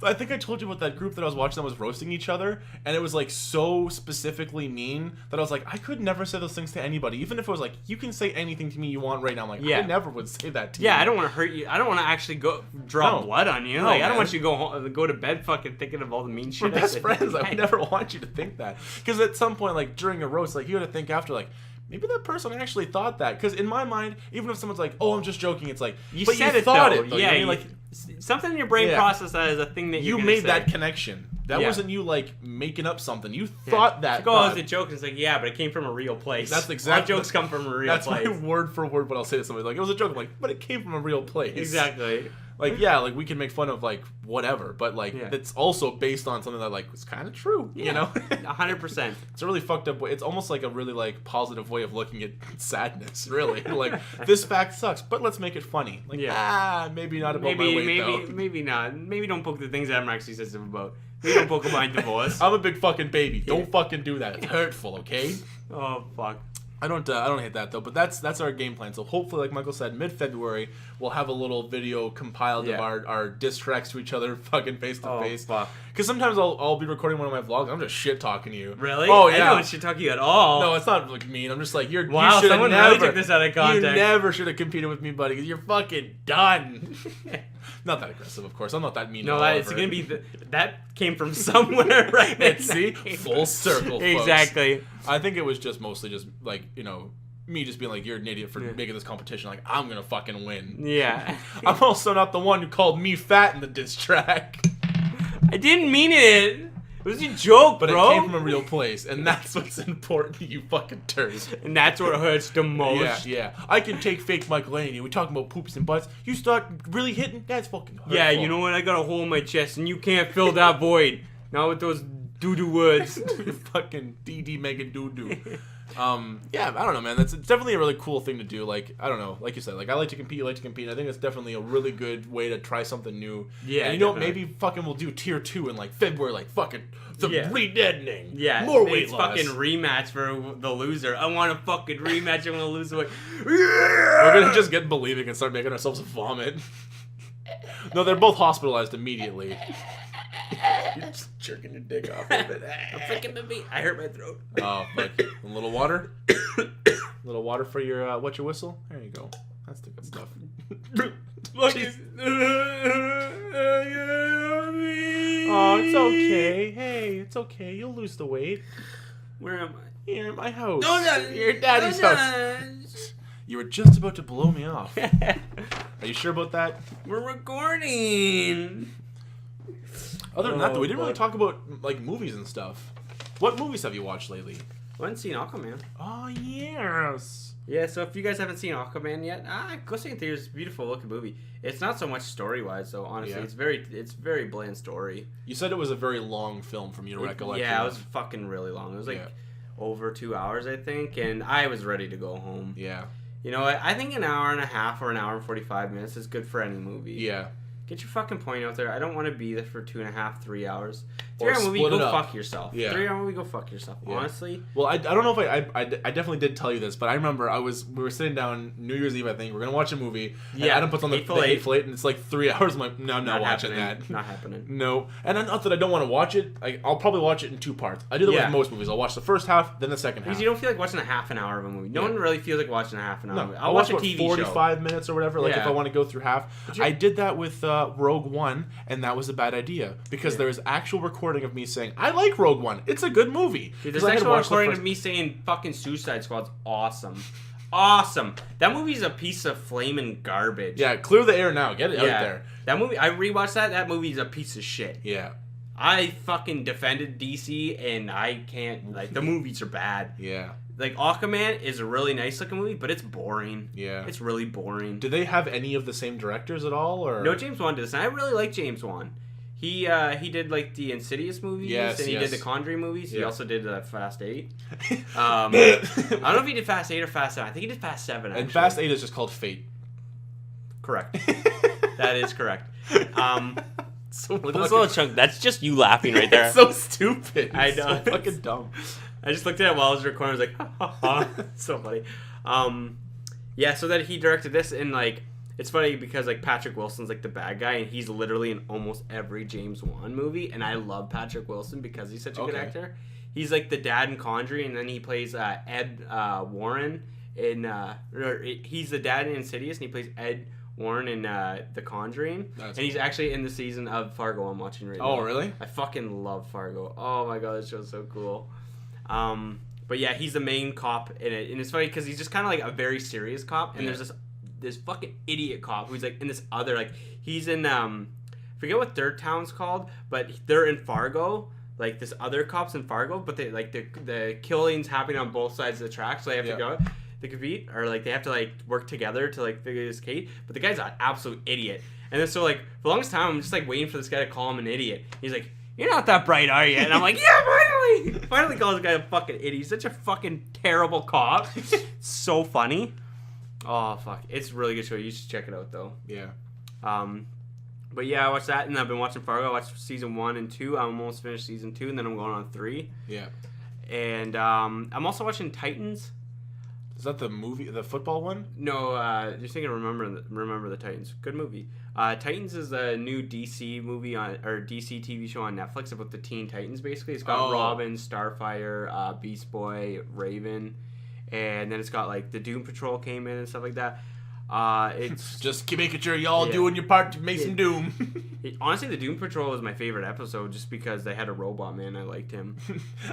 I think I told you about that group that I was watching that was roasting each other, and it was like so specifically mean that I was like, I could never say those things to anybody, even if it was like, you can say anything to me you want right now. I'm like, I never would say that to you. Yeah, I don't want to hurt you. I don't want to actually go draw blood on you. Like, I don't want you to go to bed fucking thinking of all the mean shit. We're best friends. I would never want you to think that, because at some point, like during a roast, like you got to think after, like, maybe that person actually thought that. Because in my mind, even if someone's like, "Oh, I'm just joking," it's like, you but said you it thought though. it. Though. Yeah, you know, like something in your brain processed that as a thing that you made that connection. That wasn't you like making up something. You thought that. It's like, oh, it was a joke. It's like, yeah, but it came from a real place. That's exactly. All jokes come from a real place. That's my word for word what I'll say to somebody. Like, it was a joke. I'm like, but it came from a real place. Exactly. Like, yeah, like we can make fun of like whatever, but like it's also based on something that like was kind of true. You know, 100%. It's a really fucked up way. It's almost like a really like positive way of looking at sadness. Really, like this fact sucks, but let's make it funny. Like, maybe not about my weight though. Maybe not. Maybe don't poke the things that I'm actually sensitive about. Maybe don't poke my divorce. I'm a big fucking baby. Don't fucking do that. It's hurtful. Okay. Oh fuck. I don't hate that though, but that's our game plan. So hopefully, like Michael said, mid-February we'll have a little video compiled of our diss tracks to each other, fucking face to face. Fuck. Because sometimes I'll be recording one of my vlogs. I'm just shit talking to you. Really? Oh yeah. I don't shit talk you at all. No, it's not like mean. I'm just like you someone really took this out of context. You never should have competed with me, buddy. Because you're fucking done. Not that aggressive, of course. I'm not that mean. No, it's gonna be that came from somewhere, right? See, full circle. Folks. Exactly. I think it was just mostly just like me just being like, you're an idiot for making this competition. Like, I'm gonna fucking win. Yeah. I'm also not the one who called me fat in the diss track. I didn't mean it. It was a joke, but bro. It came from a real place, and that's what's important, you fucking turd. And that's what hurts the most. Yeah. I can take fake Michael Laney. We talking about poops and butts. You start really hitting, that's fucking hurtful. Yeah, you know what? I got a hole in my chest, and you can't fill that void. Not with those doo-doo words. Fucking DD Megan doo-doo. Yeah, I don't know, man. It's definitely a really cool thing to do. Like, I don't know. Like you said, like I like to compete, you like to compete. I think it's definitely a really good way to try something new. Yeah. And you know what? Maybe fucking we'll do tier 2 in like February, like fucking the redeadening. Yeah. More weight loss. Fucking rematch for the loser. I want a fucking rematch. I want to lose weight. We're gonna just get believing and start making ourselves vomit. No, they're both hospitalized immediately. You're just jerking your dick off a bit. I'm freaking baby. I hurt my throat. Oh, fuck. A little water? A little water for your, what's your whistle? There you go. That's the good stuff. Oh, it's okay. Hey, it's okay. You'll lose the weight. Where am I? Here at my house. No, your daddy's house. You were just about to blow me off. Are you sure about that? We're recording. Other than that, though, we didn't really talk about like movies and stuff. What movies have you watched lately? I haven't seen Aquaman. Oh yes. Yeah, so if you guys haven't seen Aquaman yet, go see it in theaters. Beautiful looking movie. It's not so much story wise though. Honestly, it's very bland story. You said it was a very long film from your recollection. Yeah, it was fucking really long. It was like over 2 hours, I think, and I was ready to go home. Yeah. You know, I think an hour and a half or an hour and 45 minutes is good for any movie. Yeah. Get your fucking point out there. I don't want to be there for 2.5, 3 hours. 3 hour movie, go fuck yourself. Yeah. 3 hour movie, go fuck yourself. Yeah. Honestly. Well, I don't know if I definitely did tell you this, but I remember we were sitting down New Year's Eve, I think. We're gonna watch a movie. Yeah. Adam puts on the Hateful Eight, and it's like 3 hours. I'm like, no, I'm not watching that. Not happening. No. And not that I don't want to watch it. I'll probably watch it in 2 parts. I do that with most movies. I'll watch the first half, then the second half. Because you don't feel like watching a half an hour of a movie. No one really feels like watching a half an hour movie. I'll watch a TV 45 minutes or whatever. Like if I want to go through half. I did that with Rogue One. And that was a bad idea because there is actual recording recording of me saying I like Rogue One. It's a good movie. Dude, there's actual recording of me saying fucking Suicide Squad's awesome. Awesome. That movie's a piece of flaming garbage. Yeah, clear the air now. Get it out there. That movie, I rewatched that. That movie's a piece of shit. Yeah. I fucking defended DC, and I can't, like, the movies are bad. Yeah. Like, Aquaman is a really nice looking movie, but it's boring. Yeah. It's really boring. Do they have any of the same directors at all? Or no, James Wan did this, and I really like James Wan. He did, like, the Insidious movies, and he did the Conjuring movies. He also did Fast 8. I don't know if he did Fast 8 or Fast 7. I think he did Fast 7, actually. And Fast 8 is just called Fate. Correct. That is correct. So look at this little chunk. That's just you laughing right there. It's so stupid. I know. It's so fucking dumb. I just looked at it while I was recording. I was like, ha ha ha. So funny. Yeah, so that he directed this, and, like, it's funny because, like, Patrick Wilson's, like, the bad guy, and he's literally in almost every James Wan movie, and I love Patrick Wilson because he's such a good actor. He's, like, the dad in Conjuring, and then he plays Ed Warren in... he's the dad in Insidious, and he plays Ed Warren in The Conjuring. That's and he's actually in the season of Fargo I'm watching right now. Oh, really? I fucking love Fargo. Oh, my God, this show's so cool. But, yeah, he's the main cop in it, and it's funny because he's just kind of, like, a very serious cop, and there's this fucking idiot cop who's like in this other, like, he's in forget what their town's called, but they're in Fargo, like this other cop's in Fargo, but they like the killings happening on both sides of the track, so they have to go to compete, or like they have to like work together to like figure this case. But the guy's an absolute idiot, and then so like for the longest time I'm just like waiting for this guy to call him an idiot. He's like, "You're not that bright, are you?" And I'm like, "Yeah, finally calls the guy a fucking idiot." He's such a fucking terrible cop. So funny. Oh, fuck. It's a really good show. You should check it out, though. Yeah. But yeah, I watched that, and I've been watching Fargo. I watched season 1 and 2. I'm almost finished season 2, and then I'm going on 3. Yeah. And I'm also watching Titans. Is that the movie, the football one? No, you're thinking Remember the Titans. Good movie. Titans is a new DC movie or DC TV show on Netflix about the Teen Titans, basically. It's got Robin, Starfire, Beast Boy, Raven. And then it's got, like, the Doom Patrol came in and stuff like that. It's just making sure y'all doing your part to make some Doom. Honestly, the Doom Patrol was my favorite episode just because they had a robot man. I liked him.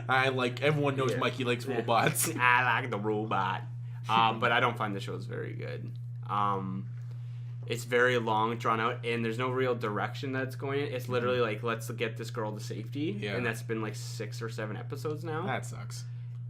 Everyone knows Mikey likes robots. I like the robot. But I don't find the shows very good. It's very long, drawn out, and there's no real direction that's going in. It's literally like, let's get this girl to safety. Yeah. And that's been like 6 or 7 episodes now. That sucks.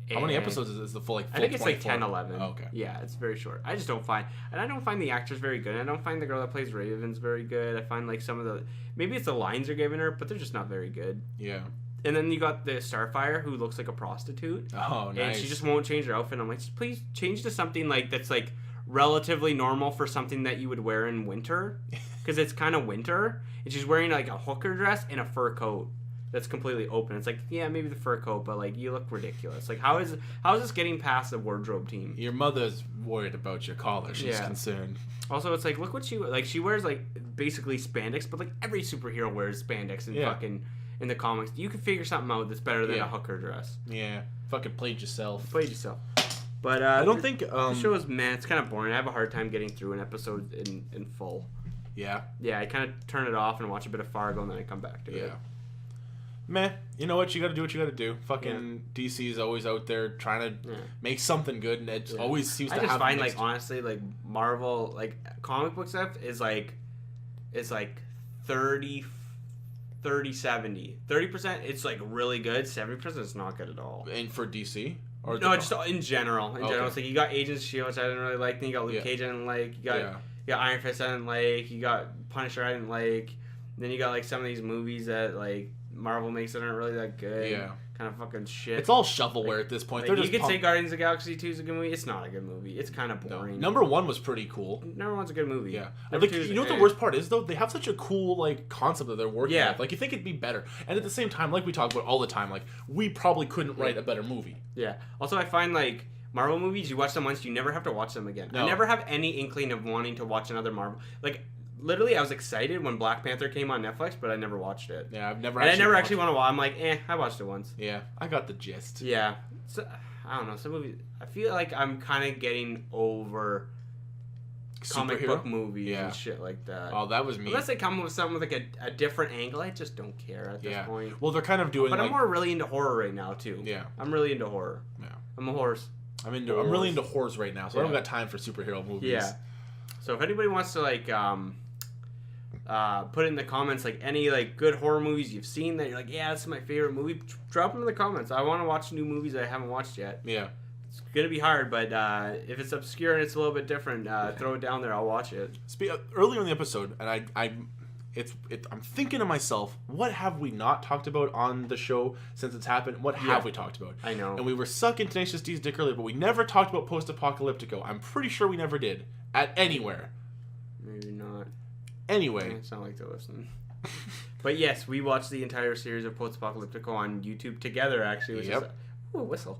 How many episodes is the full, like, full I think it's 24? like 10, 11. Oh, okay. Yeah, it's very short. I don't find the actors very good. I don't find the girl that plays Raven's very good. I find, like, some of the... Maybe it's the lines they're giving her, but they're just not very good. Yeah. And then you got the Starfire, who looks like a prostitute. Oh, nice. And she just won't change her outfit. I'm like, please change to something, like, that's, like, relatively normal for something that you would wear in winter. Because it's kind of winter. And she's wearing, like, a hooker dress and a fur coat that's completely open. It's like, yeah, maybe the fur coat, but, like, you look ridiculous. Like, how is this getting past the wardrobe team? Your mother's worried about your collar. She's concerned. Also, it's like, look what she... Like, she wears, like, basically spandex, but, like, every superhero wears spandex in fucking... In the comics. You can figure something out that's better than a hooker dress. Yeah. Fucking played yourself. But, I don't think... the show is, man, it's kind of boring. I have a hard time getting through an episode in full. Yeah? Yeah, I kind of turn it off and watch a bit of Fargo, and then I come back to it. Meh. You know what? You gotta do what you gotta do. Fucking DC is always out there trying to make something good, and it always seems to have... I just find, like, honestly, like, Marvel, like, comic book stuff is, like... It's, like, 30, 70. 30%, it's, like, really good. 70% is not good at all. And for DC? Or no, just in general. It's like, you got Agents of S.H.I.E.L.D., which I didn't really like. Then you got Luke Cage, I didn't like. You got Iron Fist, I didn't like. You got Punisher, I didn't like. Then you got, like, some of these movies that, like, Marvel makes that aren't really that good. Yeah. Kind of fucking shit. It's all shovelware at this point. Like, you could say Guardians of the Galaxy 2 is a good movie. It's not a good movie. It's kind of boring. No. Number 1 was pretty cool. Number 1's a good movie. Yeah. Like, you know what the worst part is, though? They have such a cool, like, concept that they're working with. Like, you think it'd be better. And at the same time, like we talk about all the time, like, we probably couldn't write a better movie. Yeah. Also, I find, like, Marvel movies, you watch them once, you never have to watch them again. No. I never have any inkling of wanting to watch another Marvel. Like... Literally, I was excited when Black Panther came on Netflix, but I never watched it. Yeah, I've never. And I never actually want to watch. I'm like, I watched it once. Yeah, I got the gist. Yeah, so, I don't know. Some movies, I feel like I'm kind of getting over comic book movies and shit like that. Oh, that was me. Unless they come with something with like a different angle, I just don't care at this point. Well, they're kind of doing. But I'm more really into horror right now too. Yeah. I'm really into horror. Yeah. I'm a horse. I'm really into horrors right now, so I don't got time for superhero movies. Yeah. So if anybody wants to like put in the comments like any like good horror movies you've seen that you're like, yeah, that's my favorite movie, drop them in the comments. I want to watch new movies that I haven't watched yet. Yeah. It's gonna be hard, but if it's obscure and it's a little bit different, throw it down there. I'll watch it. Earlier in the episode, and I'm thinking to myself, what have we not talked about on the show since it's happened? What have we talked about? I know. And we were stuck in Tenacious D's dick earlier, but we never talked about Post-Apocalyptico. I'm pretty sure we never did at anywhere. Maybe not. Anyway, it's not like they're listening. But yes, we watched the entire series of Post-Apocalyptico on YouTube together, actually. Which is whistle.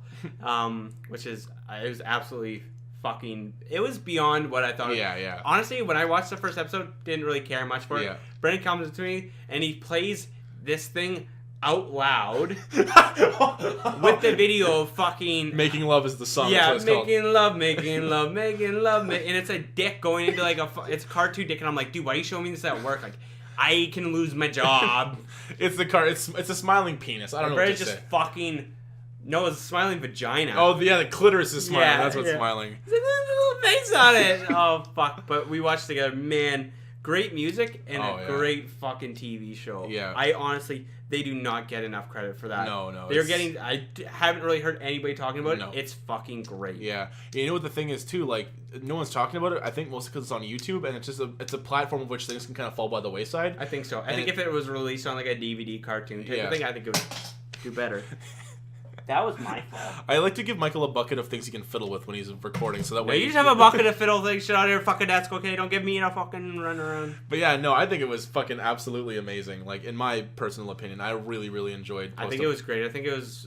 Which is it was absolutely fucking. It was beyond what I thought. Yeah. Honestly, when I watched the first episode, didn't really care much for it. Brendan comes to me and he plays this thing out loud with the video of fucking Making Love is the song. Yeah, making love, and it's a dick going into like it's a cartoon dick, and I'm like, dude, why are you showing me this at work? Like, I can lose my job. It's a smiling penis. I don't know what to say. Fucking. No, it's a smiling vagina. Oh, yeah, the clitoris is smiling. That's what's smiling. There's a little face on it. Oh, fuck. But we watched together. Man, great music and great fucking TV show. Yeah. I honestly, they do not get enough credit for that. No. They're getting, I haven't really heard anybody talking about it. It's fucking great. Yeah. You know what the thing is, too? Like, no one's talking about it, I think, mostly because it's on YouTube, and it's a platform of which things can kind of fall by the wayside. I think so. I think if it was released on, like, a DVD cartoon type of thing, I think it would do better. That was my fault. I like to give Michael a bucket of things he can fiddle with when he's recording, so that way. You just have a bucket of fiddle things. Shit out here, fucking that's okay. Don't give me a fucking run around. But yeah, no, I think it was fucking absolutely amazing. Like, in my personal opinion, I really, really enjoyed. I think it was great. I think it was.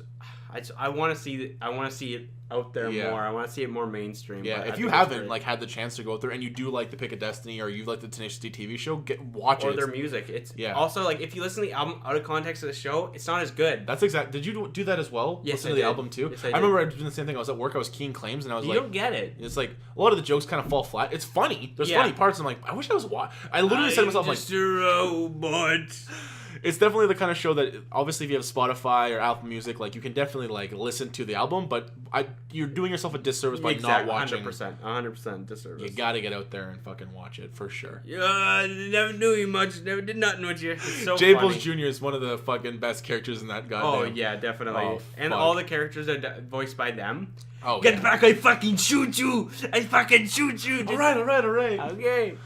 I want to see it out there more. I want to see it more mainstream. Yeah, if you haven't like had the chance to go out there and you do like the Pick of Destiny or you like the Tenacious D TV show, watch it. Or their music. It's also like if you listen to the album out of context of the show, it's not as good. That's exact. Did you do that as well? Yes, listen to the album too. Yes, I remember I was doing the same thing. I was at work. I was keying claims and I was you don't get it. It's like a lot of the jokes kind of fall flat. It's funny. There's funny parts. I'm like, I wish I was. I literally said to myself, just a robot. It's definitely the kind of show that obviously if you have Spotify or Apple Music, like you can definitely like listen to the album, but you're doing yourself a disservice by not watching. 100% disservice. You gotta get out there and fucking watch it for sure. Yeah, I never knew you much. Never did not know you. It's so Jables Jr. is one of the fucking best characters in that goddamn. Oh yeah, definitely. And all the characters are voiced by them. Oh, get back! I fucking shoot you! I fucking shoot you! All right. Okay.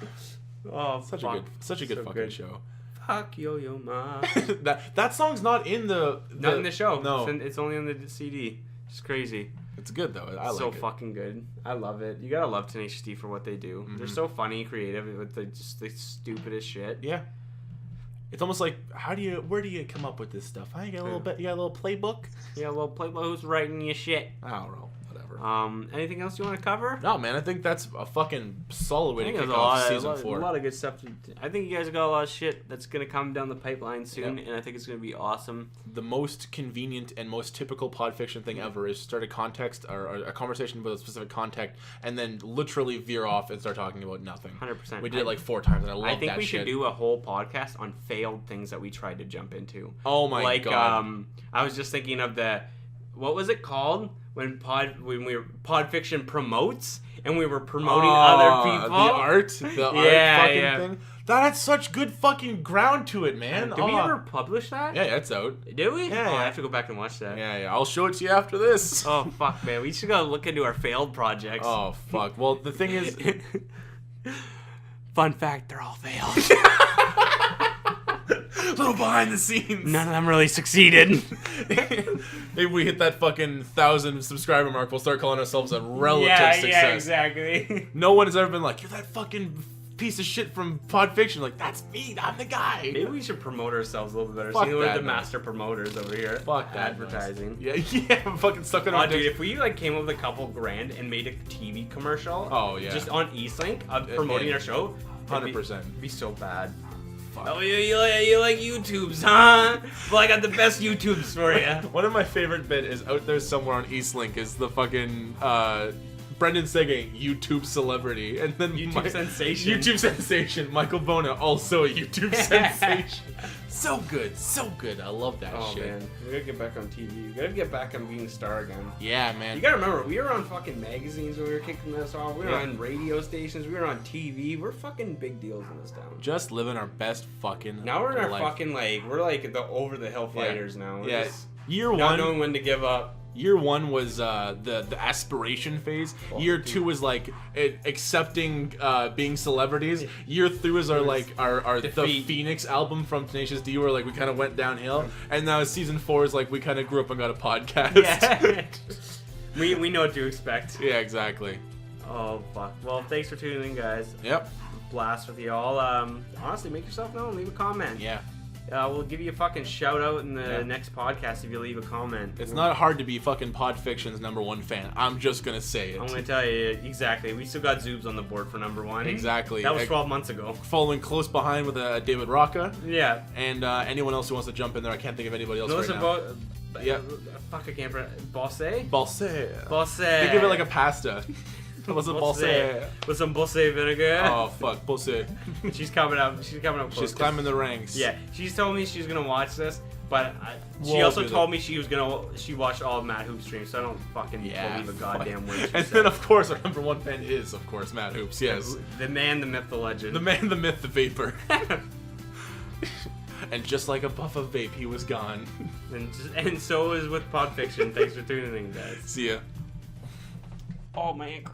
Oh, such a good fucking show. Fuck yo ma. that song's not in the not in the show. No, it's only on the CD. It's crazy. It's good though. I like it. So fucking good. I love it. You gotta love Tenacious D for what they do. Mm-hmm. They're so funny, creative with the stupidest shit. Yeah. It's almost like where do you come up with this stuff? You got a little bit. You got a little playbook. Yeah, a little playbook. Who's writing your shit? I don't know. Anything else you want to cover? No, man. I think that's a fucking solid way to kick off season 4. A lot of good stuff. I think you guys got a lot of shit that's gonna come down the pipeline soon, and I think it's gonna be awesome. The most convenient and most typical podfiction thing ever is start a context or a conversation about a specific context, and then literally veer off and start talking about nothing. 100%. We did it like 4 times, and I love that shit. I think we should do a whole podcast on failed things that we tried to jump into. Oh my god! I was just thinking of what was it called? When Podfiction promotes and we were promoting other people. The art thing. That had such good fucking ground to it, man. Did we ever publish that? Yeah, it's out. Did we? Yeah, I have to go back and watch that. Yeah. I'll show it to you after this. Oh, fuck, man. We should go look into our failed projects. Oh, fuck. Well, the thing is... Fun fact, they're all failed. Little behind the scenes. None of them really succeeded. Maybe we hit that fucking 1,000 subscriber mark, we'll start calling ourselves a relative success. Yeah, exactly. No one has ever been like, you're that fucking piece of shit from Podfiction. Like, that's me. I'm the guy. Maybe we should promote ourselves a little bit better. Fuck we're the master promoters over here. Fuck that. Advertising. Nice. Yeah, I'm fucking stuck in our dude, if we came up with a couple grand and made a TV commercial. Oh, yeah. Just on Eastlink of promoting our show. 100%. It'd be so bad. Fuck. Oh, you like YouTubes, huh? Well, I got the best YouTubes for you. One of my favorite bit is out there somewhere on Eastlink is the fucking Brendan Sege, YouTube celebrity, and then YouTube sensation. YouTube sensation. Michael Bona, also a YouTube sensation. So good. I love that shit. Man, we gotta get back on TV. We gotta get back on being a star again. Yeah, man. You gotta remember, we were on fucking magazines when we were kicking this off. We were on radio stations. We were on TV. We're fucking big deals in this town. Just living our best fucking Now we're in our life. fucking, we're like the over the hill fighters now. We're just Year not one, knowing when to give up. Year one was the aspiration phase. Year two was like accepting being celebrities. Year three was our the Phoenix album from Tenacious D, where like we kind of went downhill. And now season 4 is like we kind of grew up and got a podcast. Yeah. we know what to expect. Yeah, exactly. Oh fuck. Well, thanks for tuning in, guys. Yep. Blast with you all. Honestly, make yourself known. Leave a comment. Yeah. We'll give you a fucking shout out in the next podcast if you leave a comment. It's not hard to be fucking Podfiction's #1 fan. I'm just gonna say it. I'm gonna tell you exactly. We still got Zoobs on the board for #1. Exactly. That was 12 months ago. Following close behind with David Rocca. Yeah. And anyone else who wants to jump in there. I can't think of anybody else right now. Yeah. Fuck, I can't pronounce. Bosse? Bosse. Think of it like a pasta. What's a Bosse? With some Bosse vinegar. Oh fuck, Bosse. She's coming up. She's coming up close. She's climbing the ranks. Yeah, she's told me she's gonna watch this, but she also told me she watched all of Matt Hoop's streams, so I don't fucking believe a goddamn word. And then of course our #1 fan is of course Matt Hoops. Yes. The man, the myth, the legend. The man, the myth, the vapor. And just like a puff of vape, he was gone. And so is with Podfiction. Thanks for tuning in, guys. See ya. Oh, my ankle.